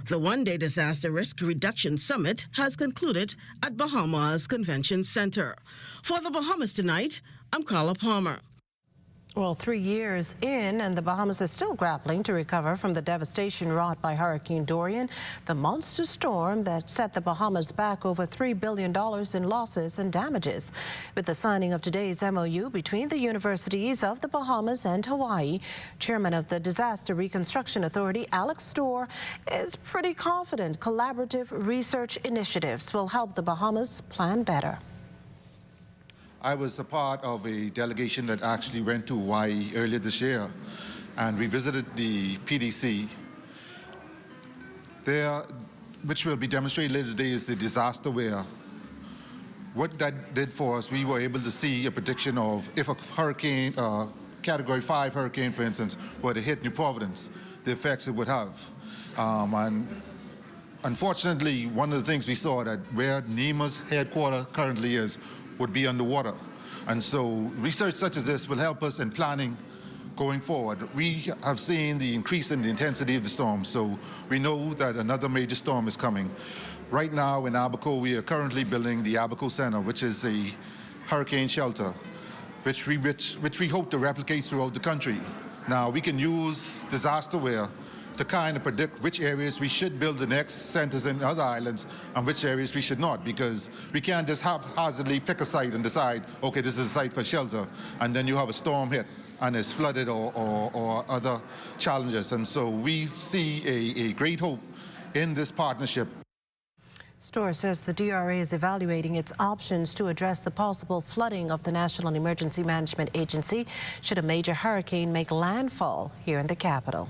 The one-day Disaster Risk Reduction Summit has concluded at Bahamas Convention Center. For the Bahamas Tonight, I'm Carla Palmer. Well, 3 years in, and the Bahamas is still grappling to recover from the devastation wrought by Hurricane Dorian, the monster storm that set the Bahamas back over $3 billion in losses and damages. With the signing of today's MOU between the universities of the Bahamas and Hawaii, Chairman of the Disaster Reconstruction Authority, Alex Storr, is pretty confident collaborative research initiatives will help the Bahamas plan better. I was a part of a delegation that actually went to Hawaii earlier this year, and we visited the PDC. There, which will be demonstrated later today, is the disaster where what that did for us, we were able to see a prediction of if a hurricane, Category 5 hurricane, for instance, were to hit New Providence, the effects it would have. And unfortunately, one of the things we saw that where NEMA's headquarters currently is would be underwater. And so research such as this will help us in planning going forward. We have seen the increase in the intensity of the storm, so we know that another major storm is coming. Right now in Abaco, we are currently building the Abaco Center, which is a hurricane shelter, which we hope to replicate throughout the country. Now, we can use disasterware to kind of predict which areas we should build the next centers in other islands and which areas we should not, because we can't just haphazardly pick a site and decide, okay, this is a site for shelter, and then you have a storm hit and it's flooded or other challenges. And so we see a great hope in this partnership. Storr says the DRA is evaluating its options to address the possible flooding of the National Emergency Management Agency should a major hurricane make landfall here in the capital.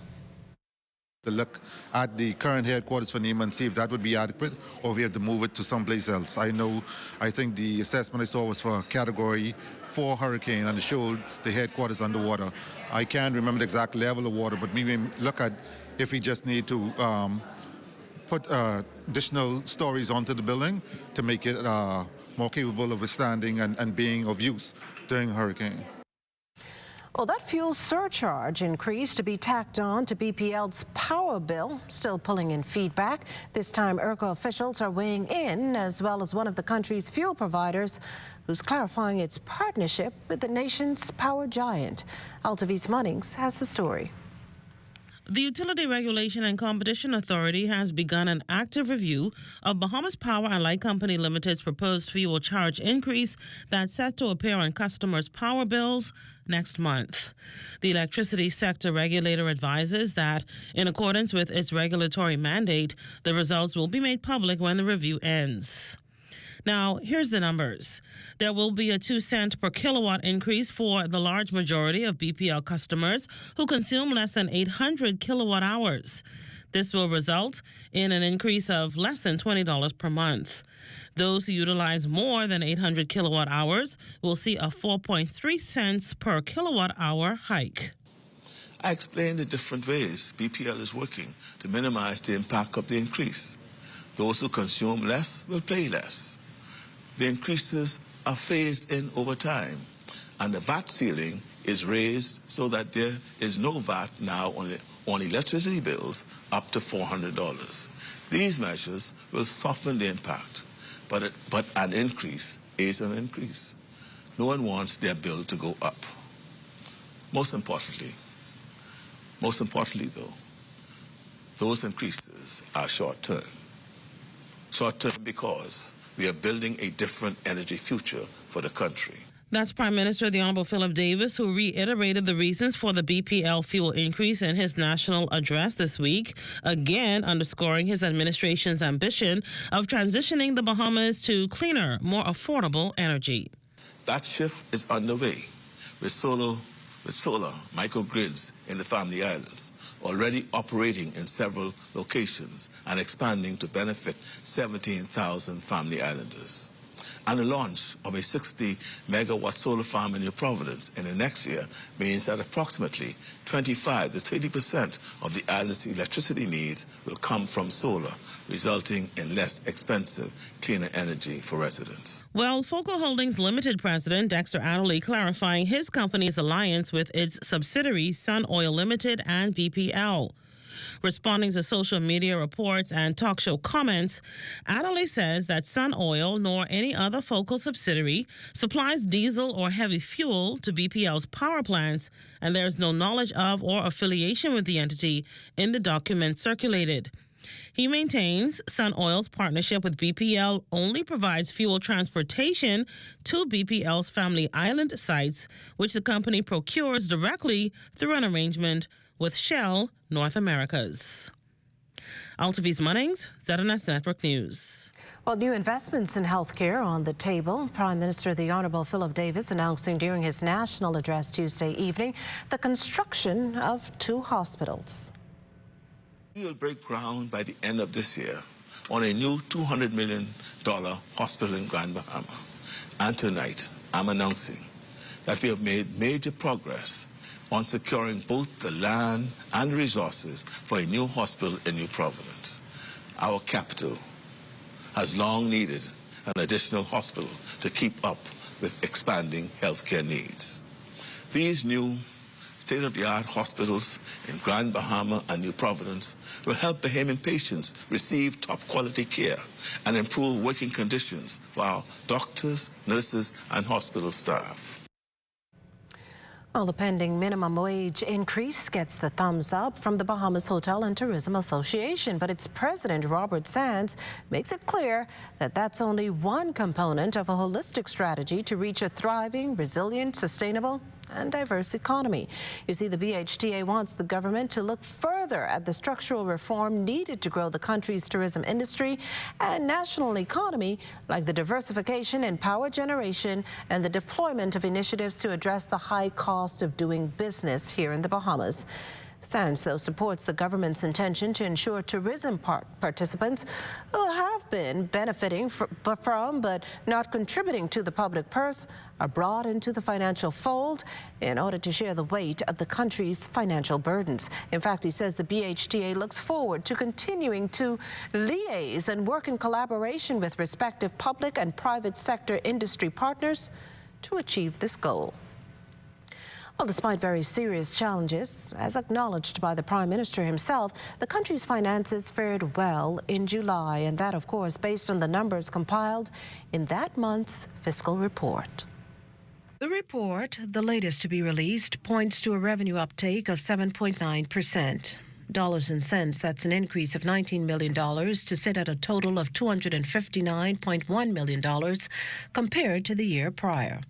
To look at the current headquarters for NEMA and see if that would be adequate or if we have to move it to someplace else. I think the assessment I saw was for Category 4 hurricane, and it showed the headquarters underwater. I can't remember the exact level of water, but we may look at if we just need to put additional stories onto the building to make it more capable of withstanding and being of use during a hurricane. Well, that fuel surcharge increase to be tacked on to BPL's power bill, still pulling in feedback. This time, ERCO officials are weighing in, as well as one of the country's fuel providers, who's clarifying its partnership with the nation's power giant. Altavis Munnings has the story. The Utility Regulation and Competition Authority has begun an active review of Bahamas Power and Light Company Limited's proposed fuel charge increase that's set to appear on customers' power bills next month. The electricity sector regulator advises that, in accordance with its regulatory mandate, the results will be made public when the review ends. Now, here's the numbers. There will be a 2 cent per kilowatt increase for the large majority of BPL customers who consume less than 800 kilowatt hours. This will result in an increase of less than $20 per month. Those who utilize more than 800 kilowatt hours will see a 4.3 cents per kilowatt hour hike. I explained the different ways BPL is working to minimize the impact of the increase. Those who consume less will pay less. The increases are phased in over time, and the VAT ceiling is raised so that there is no VAT now on electricity bills up to $400. These measures will soften the impact, but an increase is an increase. No one wants their bill to go up. Most importantly though, those increases are short-term. Short-term because we are building a different energy future for the country. That's Prime Minister the Honorable Philip Davis, who reiterated the reasons for the BPL fuel increase in his national address this week, again underscoring his administration's ambition of transitioning the Bahamas to cleaner, more affordable energy. That shift is underway with solar microgrids in the Family Islands, already operating in several locations and expanding to benefit 17,000 Family Islanders. And the launch of a 60-megawatt solar farm in New Providence in the next year means that approximately 25 to 30% of the island's electricity needs will come from solar, resulting in less expensive, cleaner energy for residents. Well, Focal Holdings Limited President Dexter Adderley clarifying his company's alliance with its subsidiaries Sun Oil Limited and BPL. Responding to social media reports and talk show comments, Adderley says that Sun Oil nor any other Focal subsidiary supplies diesel or heavy fuel to BPL's power plants, and there is no knowledge of or affiliation with the entity in the document circulated. He maintains Sun Oil's partnership with BPL only provides fuel transportation to BPL's Family Island sites, which the company procures directly through an arrangement with Shell North Americas. Altavis Munnings, ZNS Network News. Well, new investments in healthcare on the table. Prime Minister the Honorable Philip Davis announcing during his national address Tuesday evening the construction of 2 hospitals. We will break ground by the end of this year on a new $200 million hospital in Grand Bahama. And tonight, I'm announcing that we have made major progress on securing both the land and resources for a new hospital in New Providence. Our capital has long needed an additional hospital to keep up with expanding healthcare needs. These new state-of-the-art hospitals in Grand Bahama and New Providence will help Bahamian patients receive top-quality care and improve working conditions for our doctors, nurses, and hospital staff. Well, the pending minimum wage increase gets the thumbs up from the Bahamas Hotel and Tourism Association, but its president, Robert Sands, makes it clear that that's only one component of a holistic strategy to reach a thriving, resilient, sustainable, and diverse economy. You see, the BHTA wants the government to look further at the structural reform needed to grow the country's tourism industry and national economy, like the diversification in power generation and the deployment of initiatives to address the high cost of doing business here in the Bahamas. Sands, though, supports the government's intention to ensure tourism participants who have been benefiting from but not contributing to the public purse are brought into the financial fold in order to share the weight of the country's financial burdens. In fact, he says the BHTA looks forward to continuing to liaise and work in collaboration with respective public and private sector industry partners to achieve this goal. Well, despite very serious challenges, as acknowledged by the Prime Minister himself, the country's finances fared well in July, and that, of course, based on the numbers compiled in that month's fiscal report. The report, the latest to be released, points to a revenue uptake of 7.9%. Dollars and cents, that's an increase of $19 million to sit at a total of $259.1 million compared to the year prior.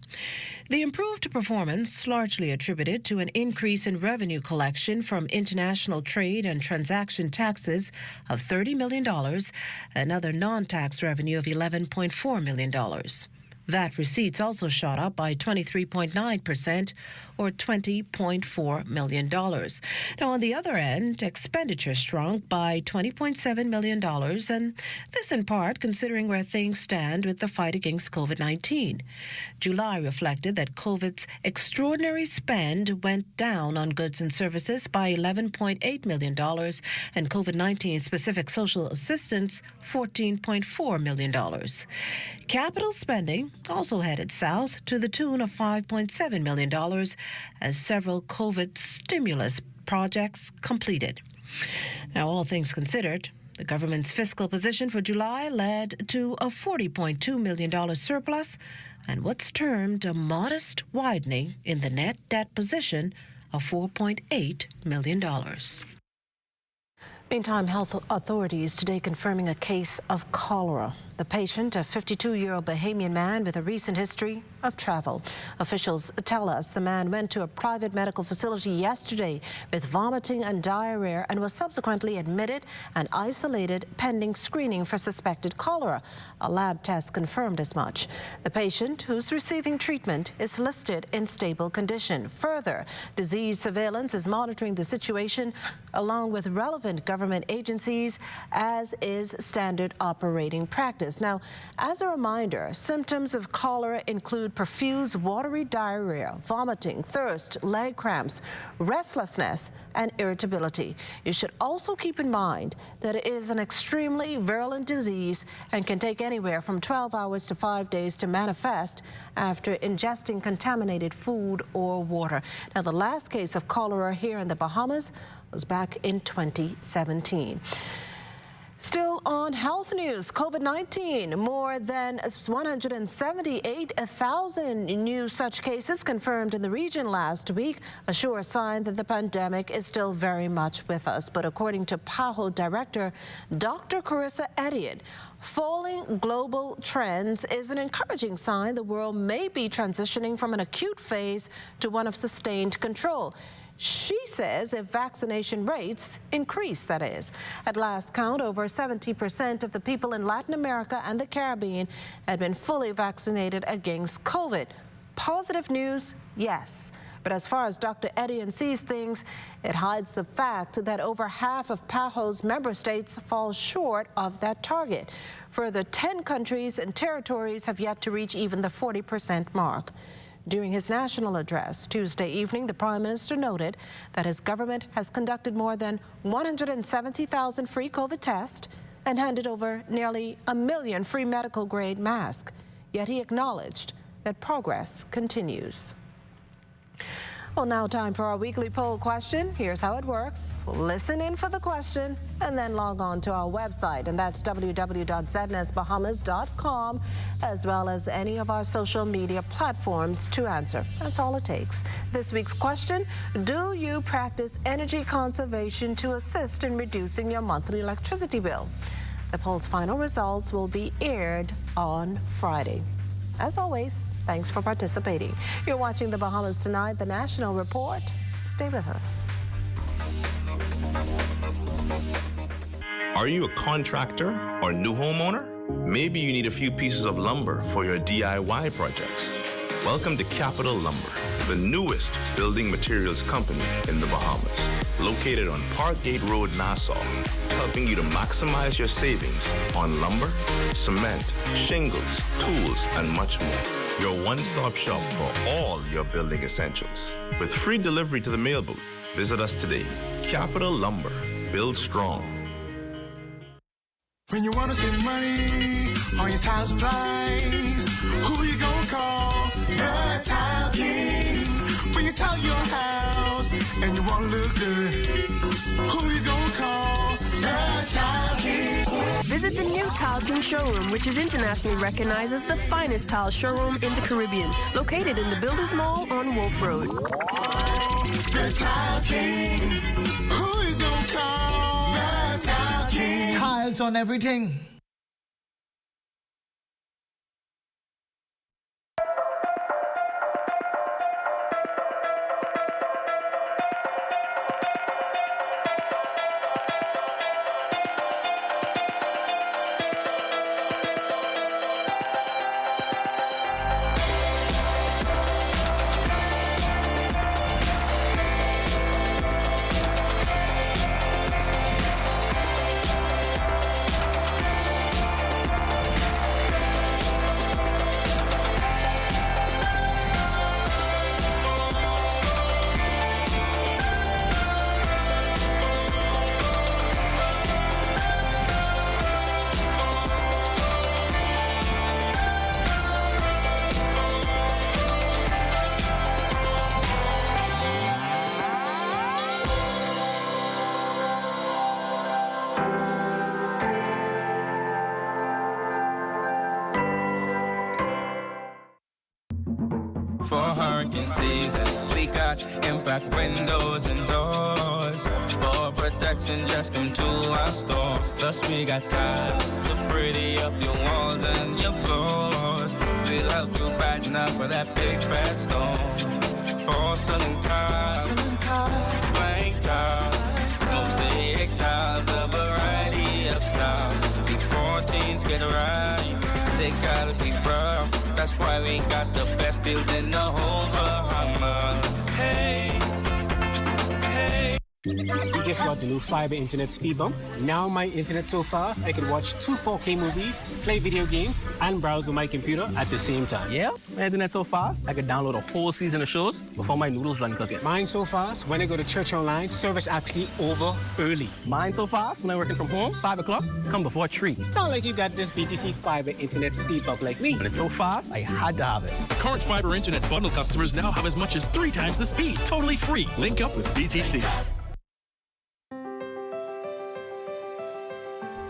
The improved performance largely attributed to an increase in revenue collection from international trade and transaction taxes of $30 million and other non-tax revenue of $11.4 million. VAT receipts also shot up by 23.9%, or $20.4 million. Now, on the other end, expenditure shrunk by $20.7 million, and this in part considering where things stand with the fight against COVID-19. July reflected that COVID's extraordinary spend went down on goods and services by $11.8 million, and COVID-19 specific social assistance $14.4 million. Capital spending also headed south to the tune of $5.7 million as several COVID stimulus projects completed. Now, all things considered, the government's fiscal position for July led to a $40.2 million surplus and what's termed a modest widening in the net debt position of $4.8 million. Meantime, health authorities today confirming a case of cholera. The patient, a 52-year-old Bahamian man with a recent history of travel. Officials tell us the man went to a private medical facility yesterday with vomiting and diarrhea and was subsequently admitted and isolated pending screening for suspected cholera. A lab test confirmed as much. The patient, who's receiving treatment, is listed in stable condition. Further, disease surveillance is monitoring the situation along with relevant government agencies, as is standard operating practice. Now, as a reminder, symptoms of cholera include profuse watery diarrhea, vomiting, thirst, leg cramps, restlessness, and irritability. You should also keep in mind that it is an extremely virulent disease and can take anywhere from 12 hours to 5 days to manifest after ingesting contaminated food or water. Now, the last case of cholera here in the Bahamas was back in 2017. Still on health news, COVID-19, more than 178,000 new such cases confirmed in the region last week, a sure sign that the pandemic is still very much with us. But according to PAHO Director Dr. Carissa Elliott, falling global trends is an encouraging sign the world may be transitioning from an acute phase to one of sustained control. She says if vaccination rates increase, that is. At last count, over 70% of the people in Latin America and the Caribbean had been fully vaccinated against COVID. Positive news, yes. But as far as Dr. Edian sees things, it hides the fact that over half of PAHO's member states fall short of that target. Further, 10 countries and territories have yet to reach even the 40% mark. During his national address Tuesday evening, the Prime Minister noted that his government has conducted more than 170,000 free COVID tests and handed over nearly 1 million free medical-grade masks. Yet he acknowledged that progress continues. Well, now time for our weekly poll question. Here's how it works. Listen in for the question and then log on to our website, and that's www.znsbahamas.com, as well as any of our social media platforms to answer. That's all it takes. This week's question: do you practice energy conservation to assist in reducing your monthly electricity bill? The poll's final results will be aired on Friday. As always, thanks for participating. You're watching The Bahamas Tonight, the National Report. Stay with us. Are you a contractor or new homeowner? Maybe you need a few pieces of lumber for your DIY projects. Welcome to Capital Lumber, the newest building materials company in the Bahamas. Located on Parkgate Road, Nassau, helping you to maximize your savings on lumber, cement, shingles, tools, and much more. Your one-stop shop for all your building essentials. With free delivery to the mail booth. Visit us today. Capital Lumber. Build strong. When you want to save money on your tile supplies, who you gonna call? The Tile King. When you tile your house and you want to look good, who you gonna call? The Tile King. Visit the new Tile King showroom, which is internationally recognized as the finest tile showroom in the Caribbean, located in the Builders Mall on Wolf Road. The Tile King. Who you gonna call? The Tile King. Tiles on everything. for hurricane season. We got impact windows and doors. For protection, just come to our store. Plus we got tiles to pretty up your walls and your floors. We'll help you brighten up for that big bad storm. Porcelain tiles, blank tiles, mosaic tiles, a variety of styles. Before teens get right, they gotta be rough. That's why we got the best deals in the whole Bahamas. Hey, hey. We just got the new fiber internet speed bump. Now my internet so fast I can watch 2 4K movies, play video games, and browse on my computer at the same time. Yeah, my internet so fast I could download a whole season of shows before my noodles run cooking. Mine so fast when I go to church online, service actually over early. Mine so fast when I'm working from home, 5 o'clock, come before 3. Sound like you got this BTC fiber internet speed bump like me. But it's so fast, I had to have it. Current fiber internet bundle customers now have as much as 3 times the speed. Totally free. Link up with BTC.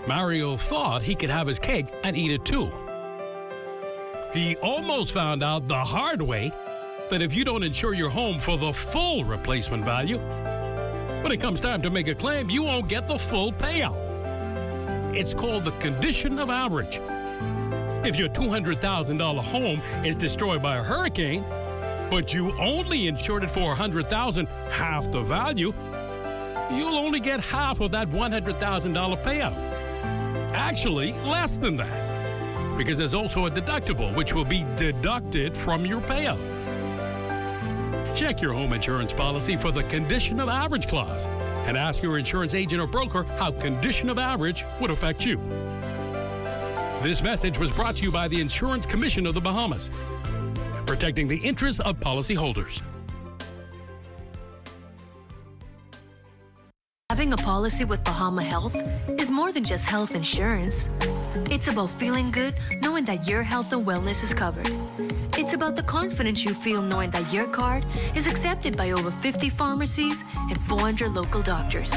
Mario thought he could have his cake and eat it too. He almost found out the hard way that if you don't insure your home for the full replacement value, when it comes time to make a claim, you won't get the full payout. It's called the condition of average. If your $200,000 home is destroyed by a hurricane, but you only insured it for $100,000, half the value, you'll only get half of that $100,000 payout. Actually, less than that, because there's also a deductible which will be deducted from your payout. Check your home insurance policy for the condition of average clause and ask your insurance agent or broker how condition of average would affect you. This message was brought to you by the Insurance Commission of the Bahamas, protecting the interests of policyholders. Having a policy with Bahama Health is more than just health insurance. It's about feeling good knowing that your health and wellness is covered. It's about the confidence you feel knowing that your card is accepted by over 50 pharmacies and 400 local doctors.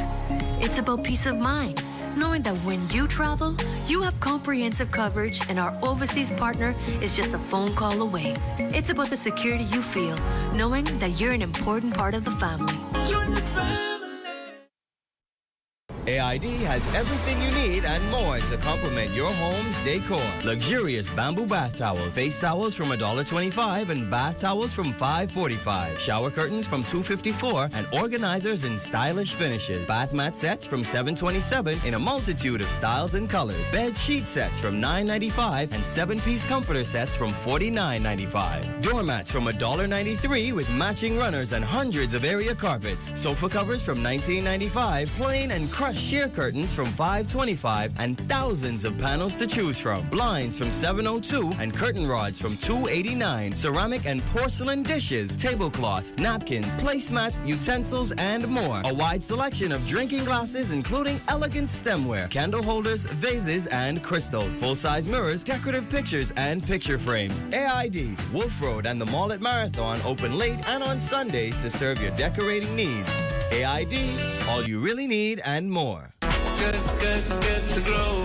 It's about peace of mind, knowing that when you travel, you have comprehensive coverage and our overseas partner is just a phone call away. It's about the security you feel, knowing that you're an important part of the family. Join the family. AID has everything you need and more to complement your home's decor. Luxurious bamboo bath towels, face towels from $1.25 and bath towels from $5.45. Shower curtains from $2.54 and organizers in stylish finishes. Bath mat sets from $7.27 in a multitude of styles and colors. Bed sheet sets from $9.95 and 7-piece comforter sets from $49.95. Doormats from $1.93 with matching runners and hundreds of area carpets. Sofa covers from $19.95, plain and crushed sheer curtains from $5.25 and thousands of panels to choose from. Blinds from $7.02 and curtain rods from $2.89. Ceramic and porcelain dishes, tablecloths, napkins, placemats, utensils, and more. A wide selection of drinking glasses, including elegant stemware, candle holders, vases, and crystal. Full-size mirrors, decorative pictures, and picture frames. AID, Wolf Road, and the Mall at Marathon open late and on Sundays to serve your decorating needs. AID, all you really need and more. Good to grow.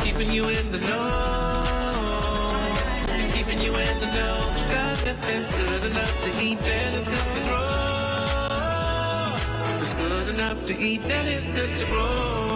Keeping you in the know. Keeping you in the know. God, if it's good enough to eat, then it's good to grow. If it's good enough to eat, then it's good to grow.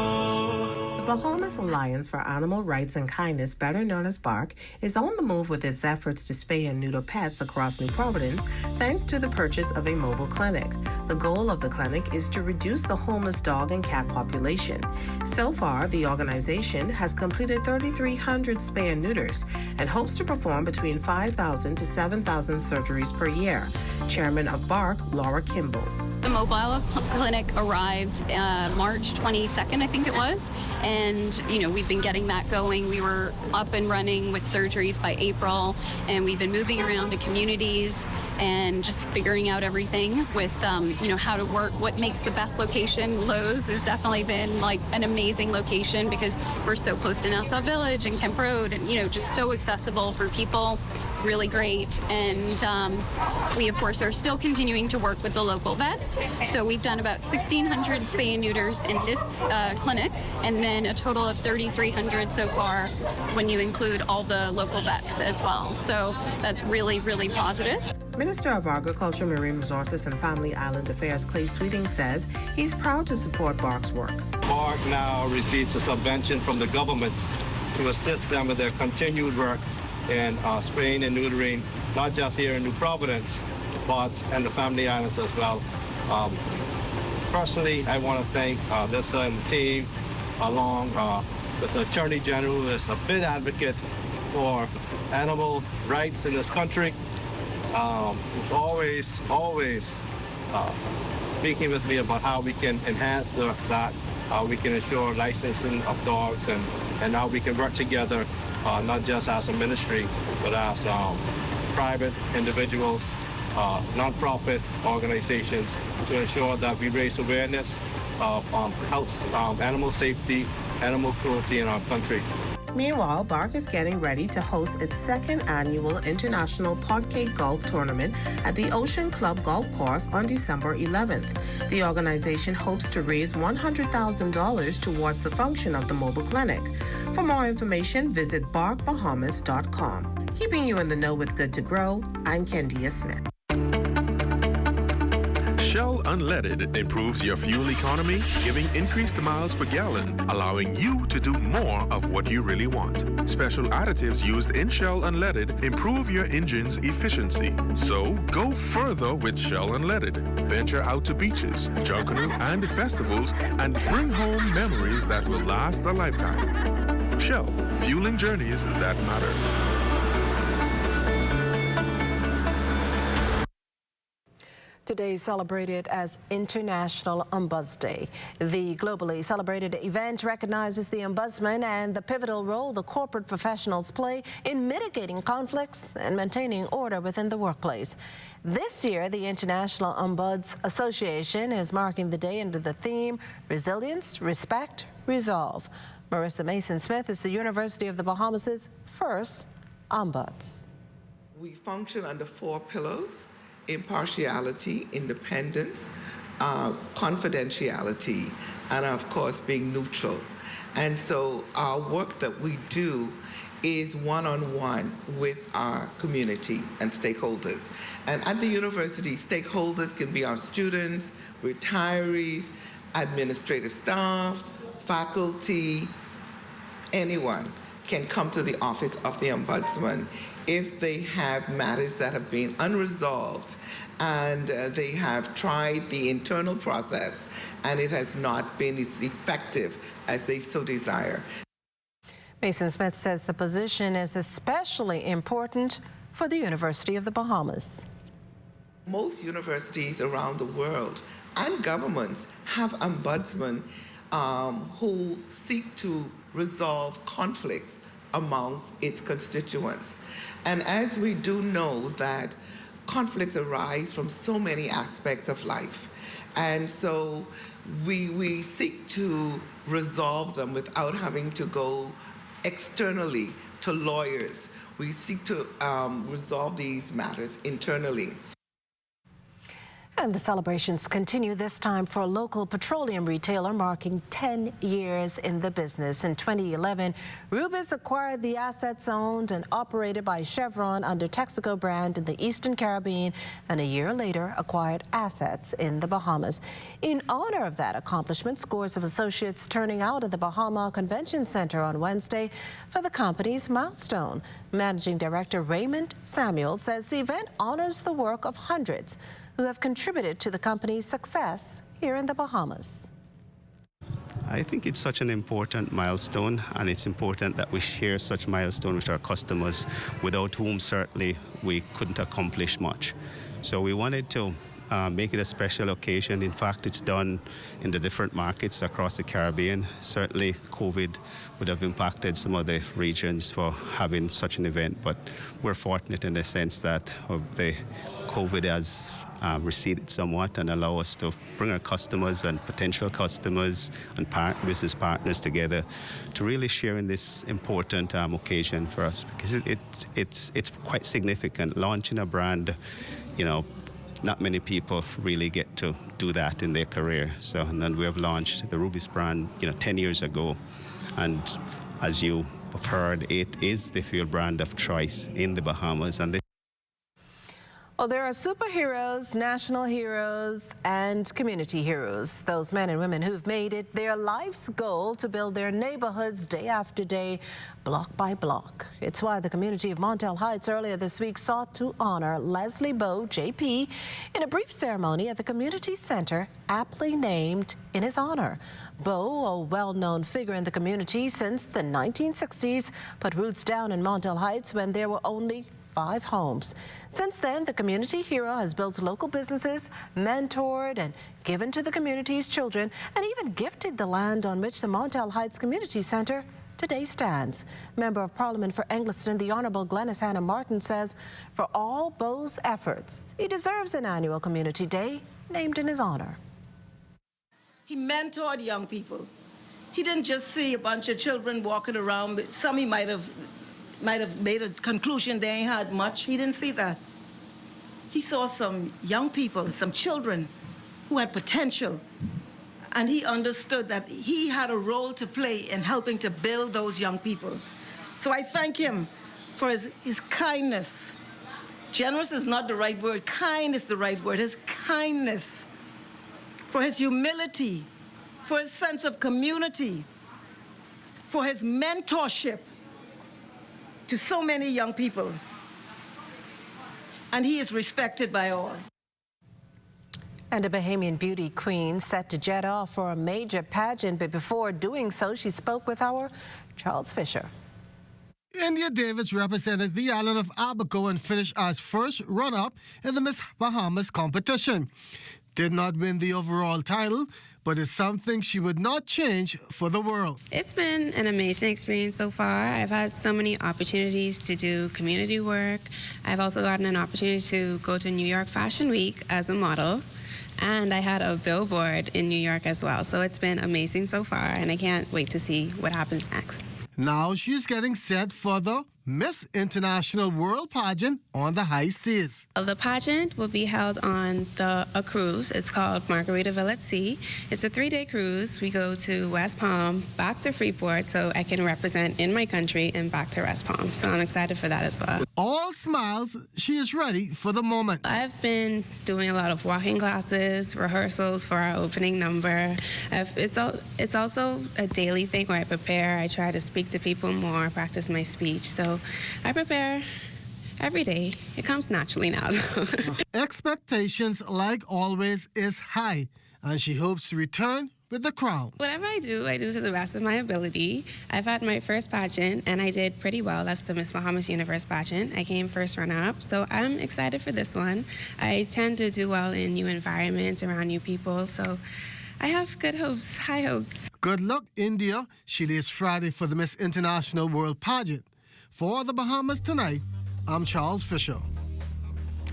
The Bahamas Alliance for Animal Rights and Kindness, better known as BARC, is on the move with its efforts to spay and neuter pets across New Providence thanks to the purchase of a mobile clinic. The goal of the clinic is to reduce the homeless dog and cat population. So far, the organization has completed 3,300 spay and neuters and hopes to perform between 5,000 to 7,000 surgeries per year. Chairman of BARC, Laura Kimball. The mobile clinic arrived March 22nd, I think it was, and we've been getting that going. We were up and running with surgeries by April, and we've been moving around the communities and just figuring out everything with how to work, what makes the best location. Lowe's has definitely been like an amazing location because we're so close to Nassau Village and Kemp Road, and just so accessible for people. Really great. And we, of course, are still continuing to work with the local vets. So we've done about 1,600 spay and neuters in this clinic, and then a total of 3,300 so far when you include all the local vets as well. So that's really, really positive. Minister of Agriculture, Marine Resources and Family Island Affairs Clay Sweeting says he's proud to support BARC's work. BARC now receives a subvention from the government to assist them with their continued work in spaying and neutering, not just here in New Providence, but in the Family Islands as well. Personally, I want to thank this team, along with the Attorney General, who is a big advocate for animal rights in this country. Who's always speaking with me about how we can enhance that, how we can ensure licensing of dogs, and how we can work together, not just as a ministry, but as private individuals, non-profit organizations, to ensure that we raise awareness of health, animal safety, animal cruelty in our country. Meanwhile, BARC is getting ready to host its second annual International Podcake Golf Tournament at the Ocean Club Golf Course on December 11th. The organization hopes to raise $100,000 towards the function of the mobile clinic. For more information, visit barcbahamas.com. Keeping you in the know with Good to Grow, I'm Kendia Smith. Shell Unleaded improves your fuel economy, giving increased miles per gallon, allowing you to do more of what you really want. Special additives used in Shell Unleaded improve your engine's efficiency. So go further with Shell Unleaded. Venture out to beaches, Junkanoo, and festivals and bring home memories that will last a lifetime. Shell, fueling journeys that matter. Today is celebrated as International Ombuds Day. The globally celebrated event recognizes the ombudsman and the pivotal role the corporate professionals play in mitigating conflicts and maintaining order within the workplace. This year, the International Ombuds Association is marking the day under the theme Resilience, Respect, Resolve. Marissa Mason-Smith is the University of the Bahamas' first ombuds. We function under 4 pillars: impartiality, independence, confidentiality, and of course being neutral. And so our work that we do is one-on-one with our community and stakeholders. And at the university, stakeholders can be our students, retirees, administrative staff, faculty, anyone can come to the office of the Ombudsman if they have matters that have been unresolved and they have tried the internal process and it has not been as effective as they so desire. Mason-Smith says the position is especially important for the University of the Bahamas. Most universities around the world and governments have ombudsmen who seek to resolve conflicts amongst its constituents. And as we do know that conflicts arise from so many aspects of life, and so we seek to resolve them without having to go externally to lawyers. We seek to resolve these matters internally. And the celebrations continue, this time for a local petroleum retailer marking 10 years in the business. In 2011, Rubis acquired the assets owned and operated by Chevron under Texaco brand in the Eastern Caribbean, and a year later acquired assets in the Bahamas. In honor of that accomplishment, scores of associates turning out at the Bahama Convention Center on Wednesday for the company's milestone. Managing Director Raymond Samuel says the event honors the work of hundreds who have contributed to the company's success here in the Bahamas. I think it's such an important milestone, and it's important that we share such milestone with our customers, without whom certainly we couldn't accomplish much. So we wanted to make it a special occasion. In fact, it's done in the different markets across the Caribbean. Certainly COVID would have impacted some of the regions for having such an event, but we're fortunate in the sense that the COVID has receded somewhat and allow us to bring our customers and potential customers and business partners together to really share in this important occasion for us, because it's quite significant. Launching a brand, you know, not many people really get to do that in their career. So, and then we have launched the Rubis brand, 10 years ago, and as you have heard, it is the fuel brand of choice in the Bahamas. And Well, there are superheroes, national heroes, and community heroes. Those men and women who've made it their life's goal to build their neighborhoods day after day, block by block. It's why the community of Montel Heights earlier this week sought to honor Leslie Bowe, JP, in a brief ceremony at the community center, aptly named in his honor. Bowe, a well-known figure in the community since the 1960s, put roots down in Montel Heights when there were only 5 homes. Since then, the community hero has built local businesses, mentored and given to the community's children, and even gifted the land on which the Montel Heights Community Center today stands. Member of Parliament for Engliston, the Honourable Glenys Hannah Martin says, for all Bowe's efforts, he deserves an annual community day named in his honour. He mentored young people. He didn't just see a bunch of children walking around, but some he might have made a conclusion they ain't had much. He didn't see that. He saw some young people, some children who had potential, and he understood that he had a role to play in helping to build those young people. So I thank him for his kindness. Generous is not the right word. Kind is the right word. His kindness, for his humility, for his sense of community, for his mentorship to so many young people. And he is respected by all. And a Bahamian beauty queen set to jet off for a major pageant, but before doing so, she spoke with our Charles Fisher. India Davis represented the island of Abaco and finished as first runner-up in the Miss Bahamas competition. Did not win the overall title, but it's something she would not change for the world. It's been an amazing experience so far. I've had so many opportunities to do community work. I've also gotten an opportunity to go to New York Fashion Week as a model. And I had a billboard in New York as well. So it's been amazing so far, and I can't wait to see what happens next. Now she's getting set for the Miss International World Pageant on the high seas. The pageant will be held on a cruise. It's called Margaritaville at Sea. It's a 3-day cruise. We go to West Palm, back to Freeport, so I can represent in my country and back to West Palm. So I'm excited for that as well. All smiles, she is ready for the moment. I've been doing a lot of walking classes, rehearsals for our opening number. It's also a daily thing where I prepare. I try to speak to people more, practice my speech. So I prepare every day. It comes naturally now. Expectations, like always, is high, and she hopes to return with the crown. Whatever I do to the best of my ability. I've had my first pageant, and I did pretty well. That's the Miss Bahamas Universe pageant. I came first runner-up, so I'm excited for this one. I tend to do well in new environments, around new people, so I have good hopes, high hopes. Good luck, India. She leaves Friday for the Miss International World Pageant. For the Bahamas Tonight, I'm Charles Fisher.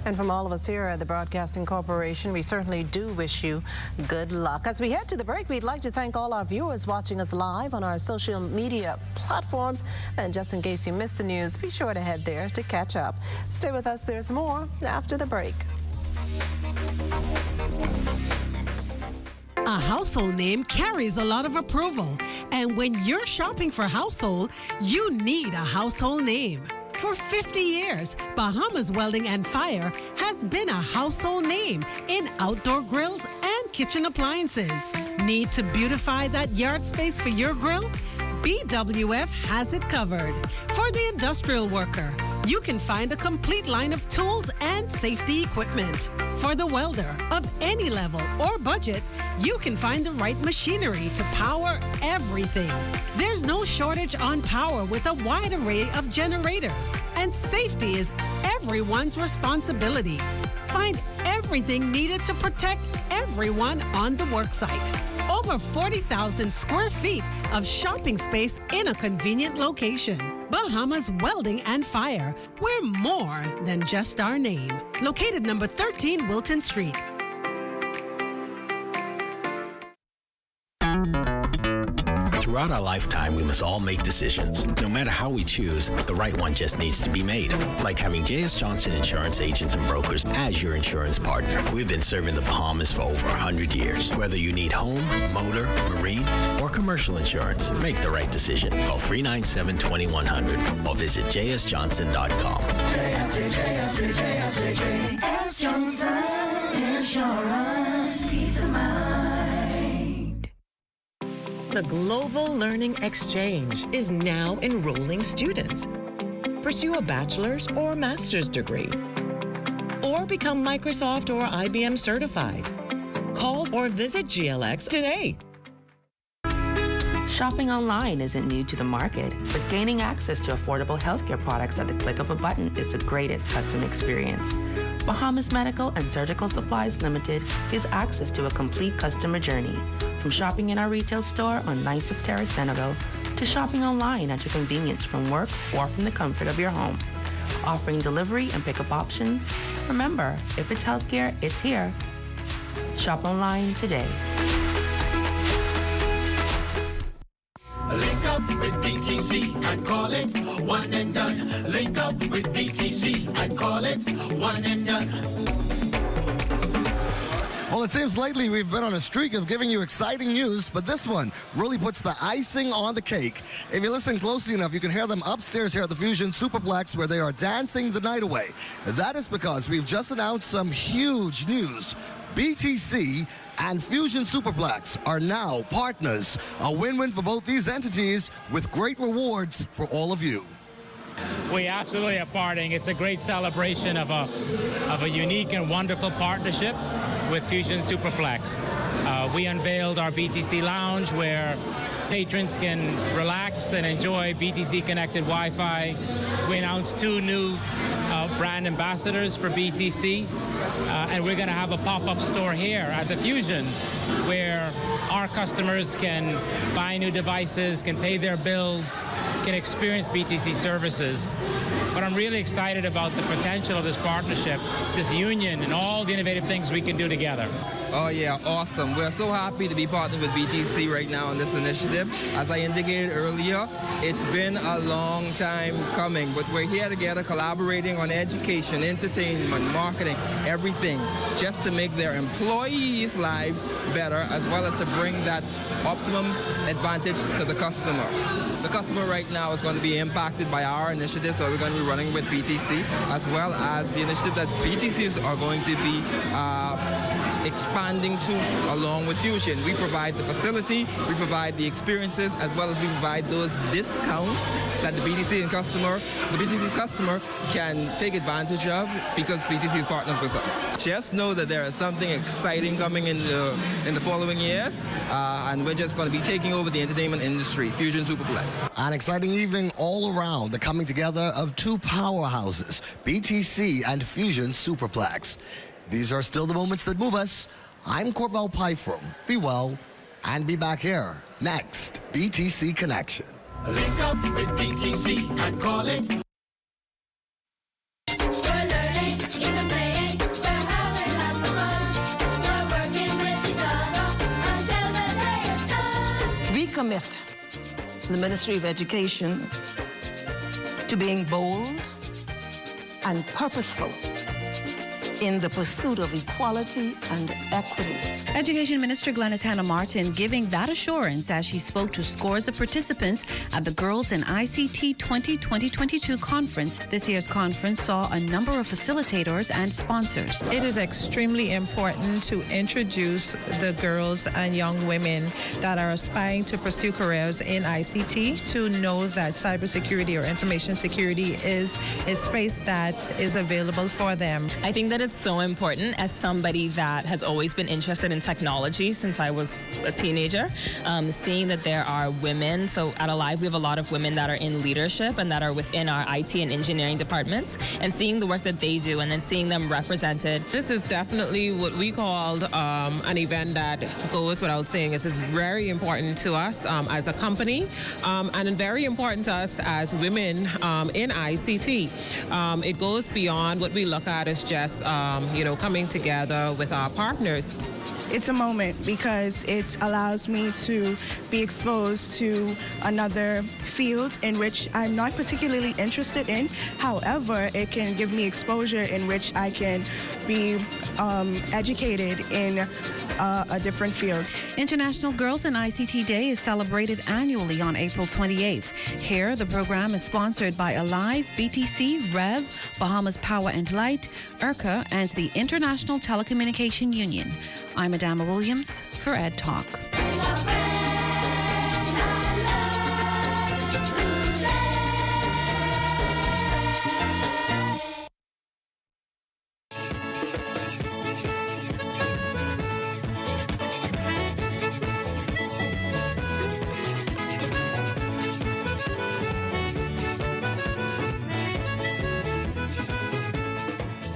And from all of us here at the Broadcasting Corporation, we certainly do wish you good luck. As we head to the break, we'd like to thank all our viewers watching us live on our social media platforms. And just in case you missed the news, be sure to head there to catch up. Stay with us. There's more after the break. A household name carries a lot of approval. And when you're shopping for household, you need a household name. For 50 years, Bahamas Welding and Fire has been a household name in outdoor grills and kitchen appliances. Need to beautify that yard space for your grill? BWF has it covered. For the industrial worker, you can find a complete line of tools and safety equipment. For the welder of any level or budget, you can find the right machinery to power everything. There's no shortage on power with a wide array of generators, and safety is everyone's responsibility. Find everything needed to protect everyone on the worksite. Over 40,000 square feet of shopping space in a convenient location. Bahamas Welding and Fire. We're more than just our name. Located number 13 Wilton Street. Throughout our lifetime, we must all make decisions. No matter how we choose, the right one just needs to be made. Like having J.S. Johnson Insurance Agents and Brokers as your insurance partner. We've been serving the Bahamas for over 100 years. Whether you need home, motor, marine, or commercial insurance, make the right decision. Call 397-2100 or visit jsjohnson.com. JS Johnson Insurance, peace of mind. The Global Learning Exchange is now enrolling students. Pursue a bachelor's or master's degree, or become Microsoft or IBM certified. Call or visit GLX today. Shopping online isn't new to the market, but gaining access to affordable healthcare products at the click of a button is the greatest customer experience. Bahamas Medical and Surgical Supplies Limited gives access to a complete customer journey, from shopping in our retail store on 9th Terrace, Centerville, to shopping online at your convenience from work or from the comfort of your home. Offering delivery and pickup options. Remember, if it's healthcare, it's here. Shop online today. Link up with BTC and call it one and done. Link up with BTC and call it one and done. Well, it seems lately we've been on a streak of giving you exciting news, but this one really puts the icing on the cake. If you listen closely enough, you can hear them upstairs here at the Fusion Superplex where they are dancing the night away. That is because we've just announced some huge news. BTC and Fusion Superplex are now partners. A win-win for both these entities with great rewards for all of you. We absolutely are parting. It's a great celebration of a unique and wonderful partnership with Fusion Superplex. We unveiled our BTC Lounge where patrons can relax and enjoy BTC-connected Wi-Fi. We announced 2 new brand ambassadors for BTC, and we're going to have a pop-up store here at the Fusion where our customers can buy new devices, can pay their bills, can experience BTC services. But I'm really excited about the potential of this partnership, this union, and all the innovative things we can do together. Oh yeah, awesome. We're so happy to be partnered with BTC right now on this initiative. As I indicated earlier, it's been a long time coming, but we're here together collaborating on education, entertainment, marketing, everything, just to make their employees' lives better, as well as to bring that optimum advantage to the customer. The customer right now is going to be impacted by our initiative, so we're going to be running with BTC, as well as the initiative that BTCs are going to be expanding to along with Fusion. We provide the facility, we provide the experiences, as well as we provide those discounts that the BTC customer can take advantage of because BTC is partnered with us. Just know that there is something exciting coming in the following years, and we're just going to be taking over the entertainment industry, Fusion Superplex. An exciting evening all around, the coming together of 2 powerhouses, BTC and Fusion Superplex. These are still the moments that move us. I'm Corval Pyfrom. Be well and be back here. Next, BTC Connection. Link up with BTC and call it. We're learning, even playing, we're having lots of fun. We're working with each other until the day is done. We commit, the Ministry of Education, to being bold and purposeful in the pursuit of equality and equity. Education Minister Glenys Hannah Martin giving that assurance as she spoke to scores of participants at the Girls in ICT 2022 conference. This year's conference saw a number of facilitators and sponsors. It is extremely important to introduce the girls and young women that are aspiring to pursue careers in ICT to know that cybersecurity or information security is a space that is available for them. I think that it's so important as somebody that has always been interested in technology since I was a teenager, seeing that there are women. So at Alive, we have a lot of women that are in leadership and that are within our IT and engineering departments, and seeing the work that they do and then seeing them represented. This is definitely what we called an event that goes without saying. It's very important to us as a company and very important to us as women in ICT. It goes beyond what we look at as just coming together with our partners. it's a moment because it allows me to be exposed to another field in which I'm not particularly interested in. However, it can give me exposure in which I can be educated in a different field. International Girls in ICT Day is celebrated annually on April 28th. Here, the program is sponsored by Alive, BTC, REV, Bahamas Power and Light, IRCA, and the International Telecommunication Union. I'm Adama Williams for Ed Talk.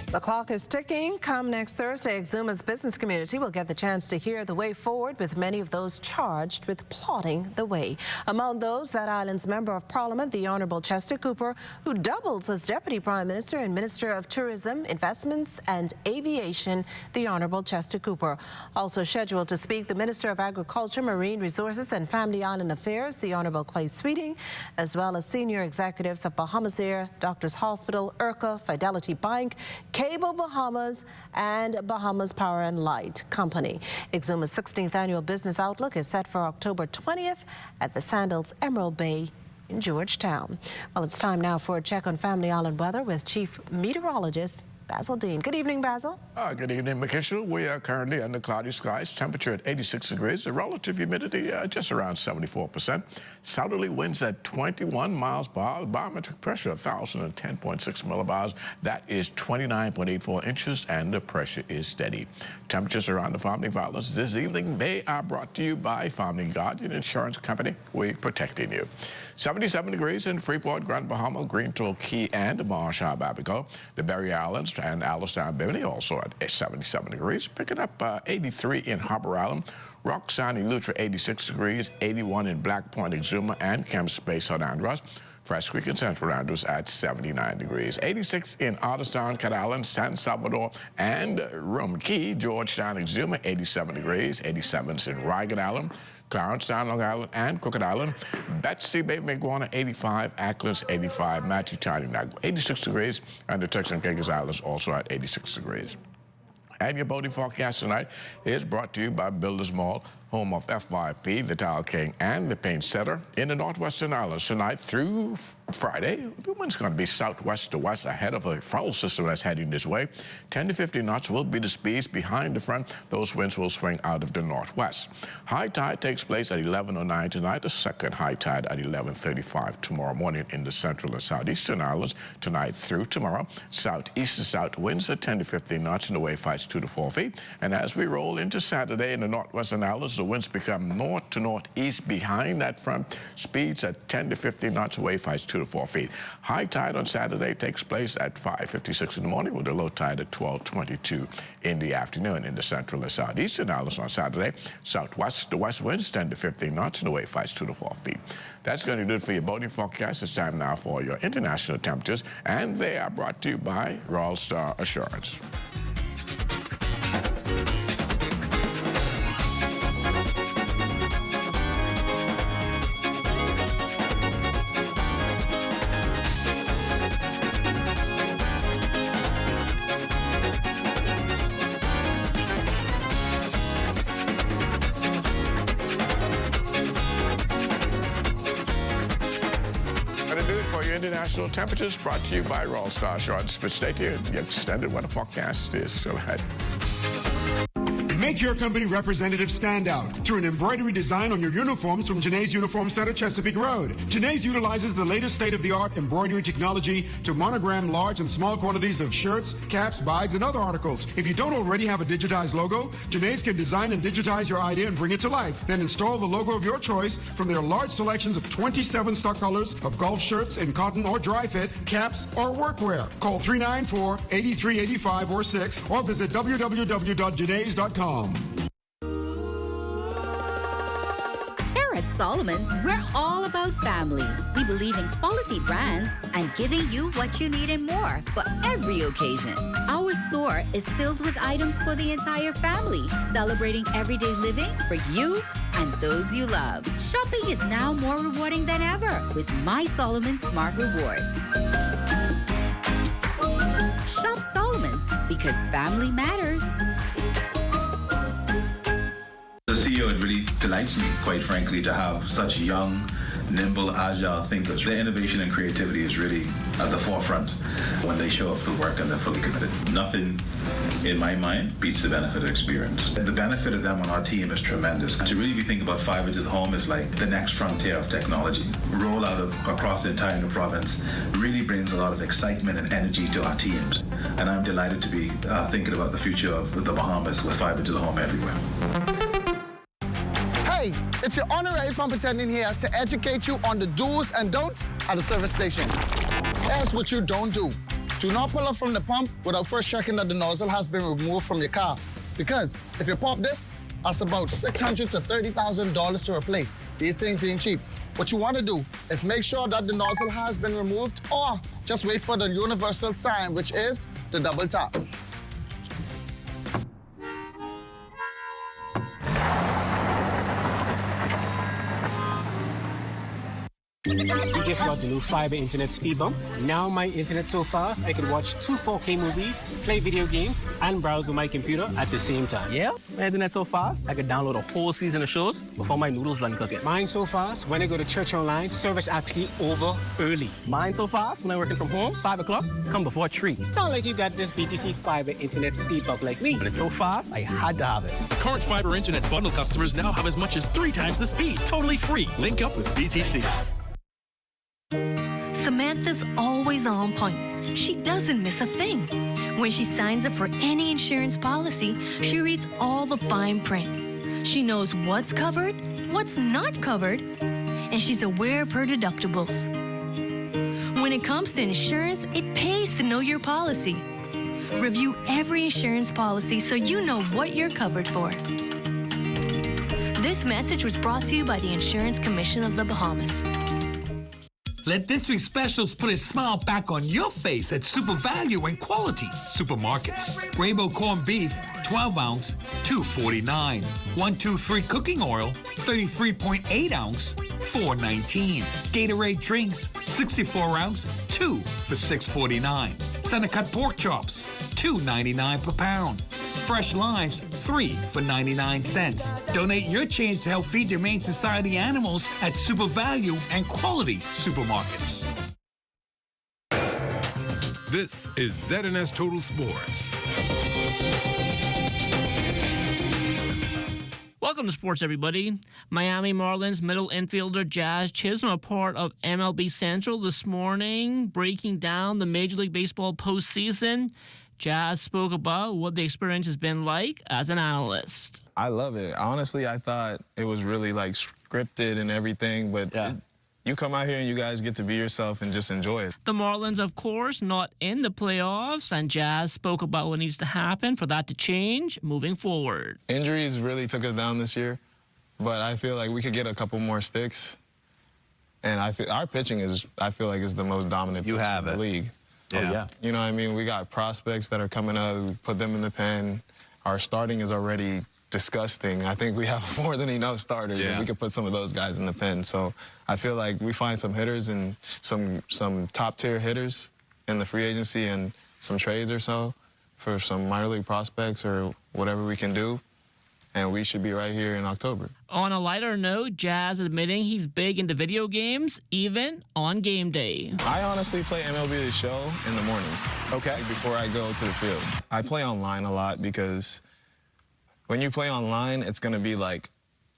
The clock is ticking. Come next Thursday, Exuma's business community will get the chance to hear the way forward with many of those charged with plotting the way. Among those, that island's Member of Parliament, the Honourable Chester Cooper, who doubles as Deputy Prime Minister and Minister of Tourism, Investments and Aviation, the Honourable Chester Cooper. Also scheduled to speak, the Minister of Agriculture, Marine Resources and Family Island Affairs, the Honourable Clay Sweeting, as well as senior executives of Bahamas Air, Doctors Hospital, IRCA, Fidelity Bank, Cable Bahamas and Bahamas Power and Light Company. Exuma's 16th annual business outlook is set for October 20th at the Sandals Emerald Bay in Georgetown. Well, it's time now for a check on Family Island weather with Chief Meteorologist Basil Dean. Good evening, Basil. Good evening, Makisha. We are currently under cloudy skies, temperature at 86 degrees, the relative humidity just around 74%. Southerly winds at 21 miles per hour, the barometric pressure 1,010.6 millibars. That is 29.84 inches, and the pressure is steady. Temperatures around the Family Violence this evening, they are brought to you by Family Guardian Insurance Company. We're protecting you. 77 degrees in Freeport, Grand Bahama, Greenville, Key, and Marshall, Abaco. The Berry Islands and Alistown, Bimini also at 77 degrees. Picking up 83 in Harbor Island. Roxanne, Eleuthera, 86 degrees. 81 in Black Point, Exuma, and Kemp Space, St. Andros. Fresh Creek and Central Andrews at 79 degrees. 86 in Otterstown, Cat Island, San Salvador, and Rum Key, Georgetown, Exuma, 87 degrees. 87s in Rygat Island, Clarence, Long Island, and Crooked Island. Betsy Bay, Maguana, 85. Acklands, 85. Matthew, Tiny, 86 degrees. And the Turks and Caicos Islands also at 86 degrees. And your boating forecast tonight is brought to you by Builders Mall, home of FYP, the Tile King, and the Paint Setter. In the Northwestern Islands tonight through Friday, the wind's going to be southwest to west ahead of a frontal system that's heading this way. 10 to 15 knots will be the speeds behind the front. Those winds will swing out of the northwest. High tide takes place at 11:09 tonight. The second high tide at 11:35 tomorrow morning in the central and southeastern islands. Tonight through tomorrow, southeast and south winds at 10 to 15 knots, and the wave heights 2 to 4 feet. And as we roll into Saturday in the northwestern islands, the winds become north to northeast behind that front. Speeds at 10 to 15 knots, wave heights 2 to 4 feet. High tide on Saturday takes place at 5:56 in the morning, with a low tide at 12:22 in the afternoon. In the central and southeastern islands on Saturday, southwest to west winds 10 to 15 knots, and the wave heights 2 to 4 feet. That's going to do it for your boating forecast. It's time now for your international temperatures, and they are brought to you by Royal Star Assurance. International temperatures brought to you by Royal Star Assurance. But stay tuned. The extended weather forecast is still ahead. Make your company representative stand out through an embroidery design on your uniforms from Janae's Uniform Center, Chesapeake Road. Janae's utilizes the latest state-of-the-art embroidery technology to monogram large and small quantities of shirts, caps, bags, and other articles. If you don't already have a digitized logo, Janae's can design and digitize your idea and bring it to life. Then install the logo of your choice from their large selections of 27 stock colors of golf shirts in cotton or dry fit, caps, or workwear. Call 394-8385 or 6 or visit www.janaes.com. Solomon's, we're all about family. We believe in quality brands and giving you what you need and more for every occasion. Our store is filled with items for the entire family, celebrating everyday living for you and those you love. Shopping is now more rewarding than ever with My Solomon's Smart Rewards. Shop Solomon's because family matters. As a CEO, it really delights me, quite frankly, to have such young, nimble, agile thinkers. Their innovation and creativity is really at the forefront when they show up for work and they're fully committed. Nothing, in my mind, beats the benefit of experience. The benefit of them on our team is tremendous. To really be thinking about fiber to the home is like the next frontier of technology. Rollout across the entire new province really brings a lot of excitement and energy to our teams. And I'm delighted to be thinking about the future of the Bahamas with fiber to the home everywhere. Hey, it's your honorary pump attendant here to educate you on the do's and don'ts at the service station. Here's what you don't do. Do not pull up from the pump without first checking that the nozzle has been removed from your car. Because if you pop this, that's about $600,000 to $30,000 to replace. These things ain't cheap. What you want to do is make sure that the nozzle has been removed, or just wait for the universal sign, which is the double tap. We just got the new fiber internet speed bump. Now my internet so fast, I can watch 2 4K movies, play video games, and browse with my computer at the same time. Yeah, my internet so fast, I could download a whole season of shows before my noodles run cooking. Mine so fast, when I go to church online, service actually over early. Mine so fast, when I'm working from home, 5 o'clock, come before 3. Sound like you got this BTC fiber internet speed bump like me. But it's so fast, I had to have it. Current fiber internet bundle customers now have as much as 3 times the speed. Totally free. Link up with BTC. Samantha's always on point. She doesn't miss a thing. When she signs up for any insurance policy, she reads all the fine print. She knows what's covered, what's not covered, and she's aware of her deductibles. When it comes to insurance, it pays to know your policy. Review every insurance policy so you know what you're covered for. This message was brought to you by the Insurance Commission of the Bahamas. Let this week's specials put a smile back on your face at Super Value and Quality Supermarkets. Rainbow corned beef, 12 ounce, $2.49. 123 cooking oil, 33.8 ounce, $4.19. Gatorade drinks, 64 ounce, 2 for $6.49. Center cut pork chops, $2.99 per pound. Fresh limes, 3 for 99 cents. Donate your change to help feed the Humane Society animals at Super Value and Quality Supermarkets. This is ZNS Total Sports. Welcome to sports, everybody. Miami Marlins middle infielder Jazz Chisholm, a part of MLB Central this morning, breaking down the Major League Baseball postseason. Jazz spoke about what the experience has been like as an analyst. I love it. Honestly, I thought it was really like scripted and everything, but you come out here and you guys get to be yourself and just enjoy it. The Marlins, of course, not in the playoffs, and Jazz spoke about what needs to happen for that to change moving forward. Injuries really took us down this year, but I feel like we could get a couple more sticks. And I feel our pitching is, I feel like, is the most dominant in the league. Oh, yeah. You know what I mean? We got prospects that are coming up. We put them in the pen. Our starting is already disgusting. I think we have more than enough starters. And we could put some of those guys in the pen. So I feel like we find some hitters and some top-tier hitters in the free agency and some trades or so for some minor league prospects or whatever we can do. And we should be right here in October. On a lighter note, Jazz admitting he's big into video games, even on game day. I honestly play MLB The Show in the mornings. Okay. Like before I go to the field. I play online a lot because when you play online, it's going to be like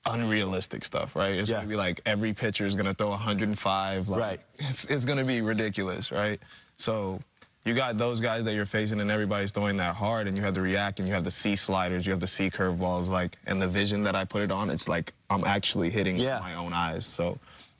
unrealistic stuff, right? It's going to be like every pitcher is going to throw 105. Like, right. It's going to be ridiculous, right? So you got those guys that you're facing and everybody's throwing that hard and you have to react and you have to see sliders, you have to see curveballs, like, and the vision that I put it on, it's like I'm actually hitting with my own eyes. So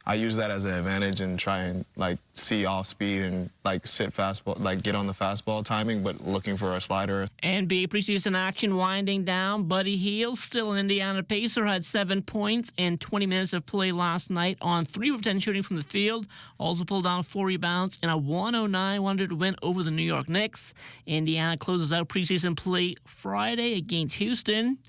I use that as an advantage and try and like see off speed and like sit fastball, like get on the fastball timing, but looking for a slider. NBA preseason action winding down. Buddy Hield, still an Indiana Pacer, had 7 points in 20 minutes of play last night on 3 of 10 shooting from the field. Also pulled down 4 rebounds in a 109-100 win over the New York Knicks. Indiana closes out preseason play Friday against Houston.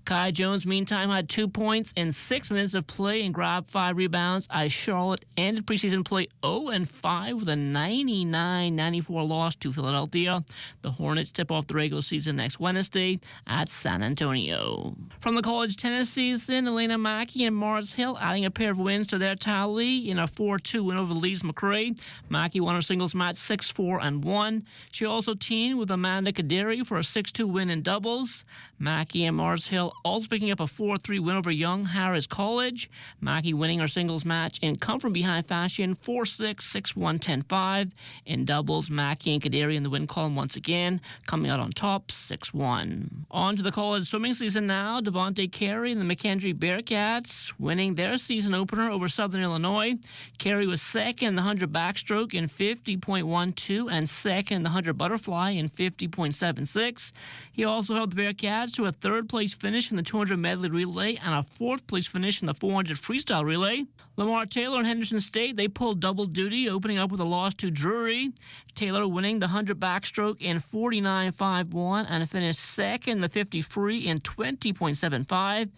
Kai Jones, meantime, had 2 points in 6 minutes of play and grabbed 5 rebounds as Charlotte ended preseason play 0-5 with a 99-94 loss to Philadelphia. The Hornets tip off the regular season next Wednesday at San Antonio. From the college tennis season, Elena Mackey and Mars Hill adding a pair of wins to their tally in a 4-2 win over Lise McRae. Mackey won her singles match 6-4-1. She also teamed with Amanda Kaderi for a 6-2 win in doubles. Mackey and Mars Hill also picking up a 4-3 win over Young Harris College. Mackey winning her singles match in come-from-behind fashion 4-6, 6-1, 10-5. In doubles, Mackey and Kaderi in the win column once again, coming out on top 6-1. On to the college swimming season now. Devontae Carey and the McKendree Bearcats winning their season opener over Southern Illinois. Carey was second in the 100 backstroke in 50.12 and second in the 100 butterfly in 50.76. He also held the Bearcats to a third-place finish in the 200 medley relay and a fourth-place finish in the 400 freestyle relay. Lamar Taylor and Henderson State, they pulled double duty, opening up with a loss to Drury. Taylor winning the 100 backstroke in 49.51 and finished second in the 50 free in 20.75.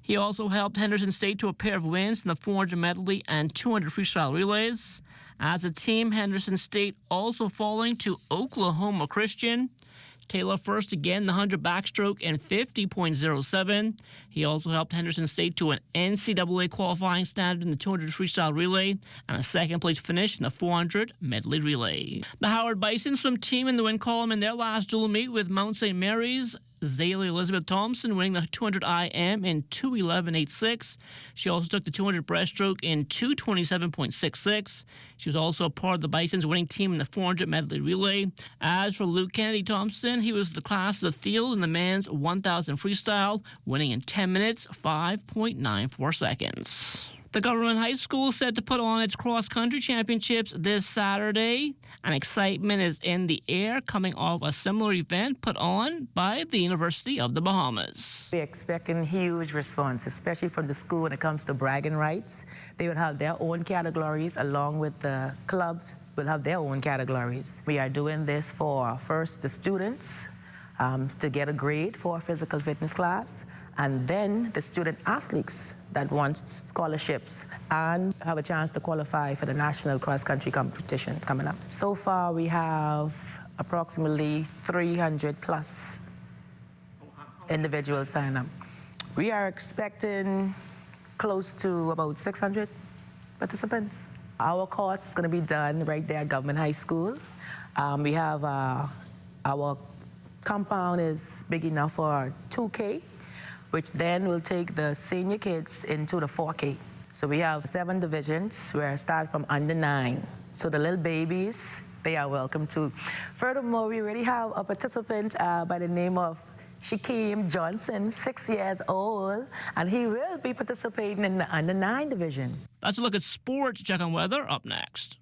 He also helped Henderson State to a pair of wins in the 400 medley and 200 freestyle relays. As a team, Henderson State also falling to Oklahoma Christian. Taylor first again, the 100 backstroke in 50.07. He also helped Henderson State to an NCAA qualifying standard in the 200 freestyle relay and a second-place finish in the 400 medley relay. The Howard Bison swim team in the win column in their last dual meet with Mount St. Mary's. Zaylee Elizabeth Thompson winning the 200 IM in 2:11.86. She also took the 200 breaststroke in 2:27.66. She was also a part of the Bison's winning team in the 400 medley relay. As for Luke Kennedy Thompson, he was the class of the field in the men's 1,000 freestyle, winning in 10 minutes, 5.94 seconds. The government high school is set to put on its cross-country championships this Saturday, and excitement is in the air coming off a similar event put on by the University of the Bahamas. We're expecting huge response, especially from the school when it comes to bragging rights. They will have their own categories along with the club will have their own categories. We are doing this for first the students to get a grade for a physical fitness class, and then the student athletes that want scholarships and have a chance to qualify for the national cross-country competition coming up. So far, we have approximately 300 plus individuals sign up. We are expecting close to about 600 participants. Our course is going to be done right there at Government High School. We have our compound is big enough for 2K, which then will take the senior kids into the 4K. So we have 7 divisions where I start from under 9. So the little babies, they are welcome too. Furthermore, we already have a participant by the name of Shaquem Johnson, 6 years old, and he will be participating in the under 9 division. That's a look at sports. Check on weather up next.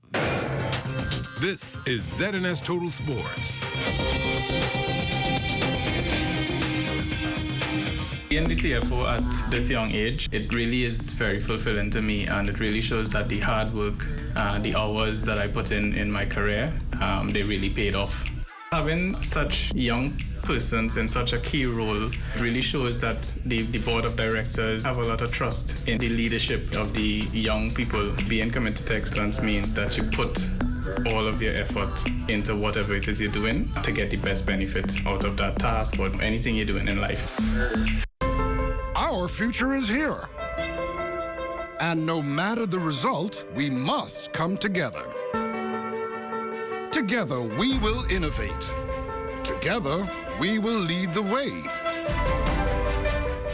This is ZNS Total Sports. Being the CFO at this young age, it really is very fulfilling to me, and it really shows that the hard work, the hours that I put in my career, they really paid off. Having such young persons in such a key role really shows that the board of directors have a lot of trust in the leadership of the young people. Being committed to excellence means that you put all of your effort into whatever it is you're doing to get the best benefit out of that task or anything you're doing in life. Our future is here. And no matter the result, we must come together. Together, we will innovate. Together, we will lead the way.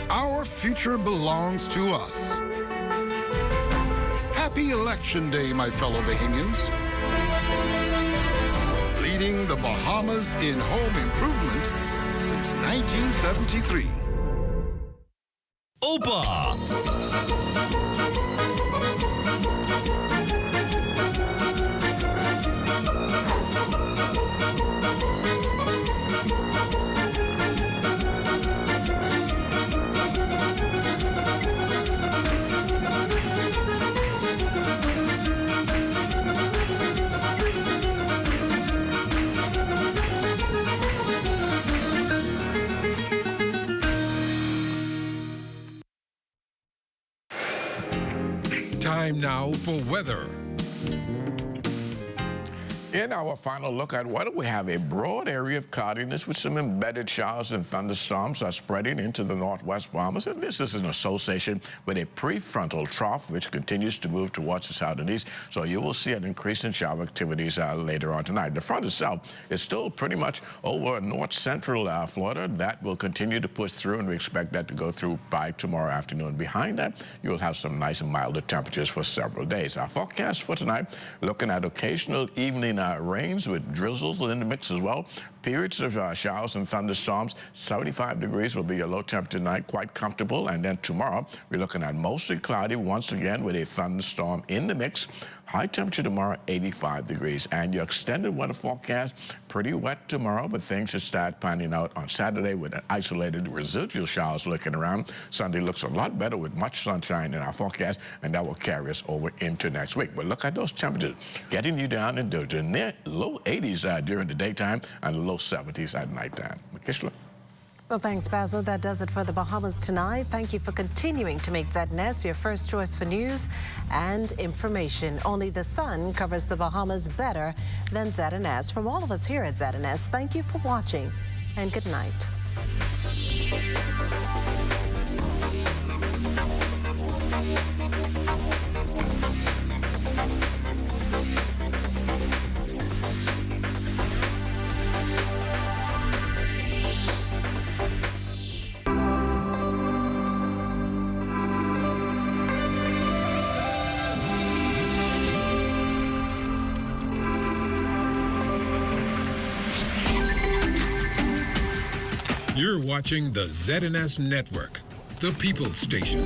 Our future belongs to us. Happy Election Day, my fellow Bahamians. Leading the Bahamas in home improvement since 1973. Opa! Time now for weather. In our final look at weather, we have a broad area of cloudiness with some embedded showers and thunderstorms are spreading into the northwest Bahamas, and this is in association with a prefrontal trough which continues to move towards the south and east, so you will see an increase in shower activities later on tonight. The front itself is still pretty much over north-central Florida. That will continue to push through, and we expect that to go through by tomorrow afternoon. Behind that, you'll have some nice and milder temperatures for several days. Our forecast for tonight, looking at occasional evening rains with drizzles in the mix as well. Periods of showers and thunderstorms. 75 degrees will be your low temperature tonight, quite comfortable. And then tomorrow, we're looking at mostly cloudy once again with a thunderstorm in the mix. High temperature tomorrow, 85 degrees. And your extended weather forecast, pretty wet tomorrow, but things should start panning out on Saturday with isolated residual showers looking around. Sunday looks a lot better with much sunshine in our forecast, and that will carry us over into next week. But look at those temperatures, getting you down into the near low 80s during the daytime and the low 70s at nighttime. Makishla. Well, thanks, Basil. That does it for the Bahamas tonight. Thank you for continuing to make ZNS your first choice for news and information. Only the sun covers the Bahamas better than ZNS. From all of us here at ZNS, thank you for watching and good night. You're watching the ZNS Network, the People's Station.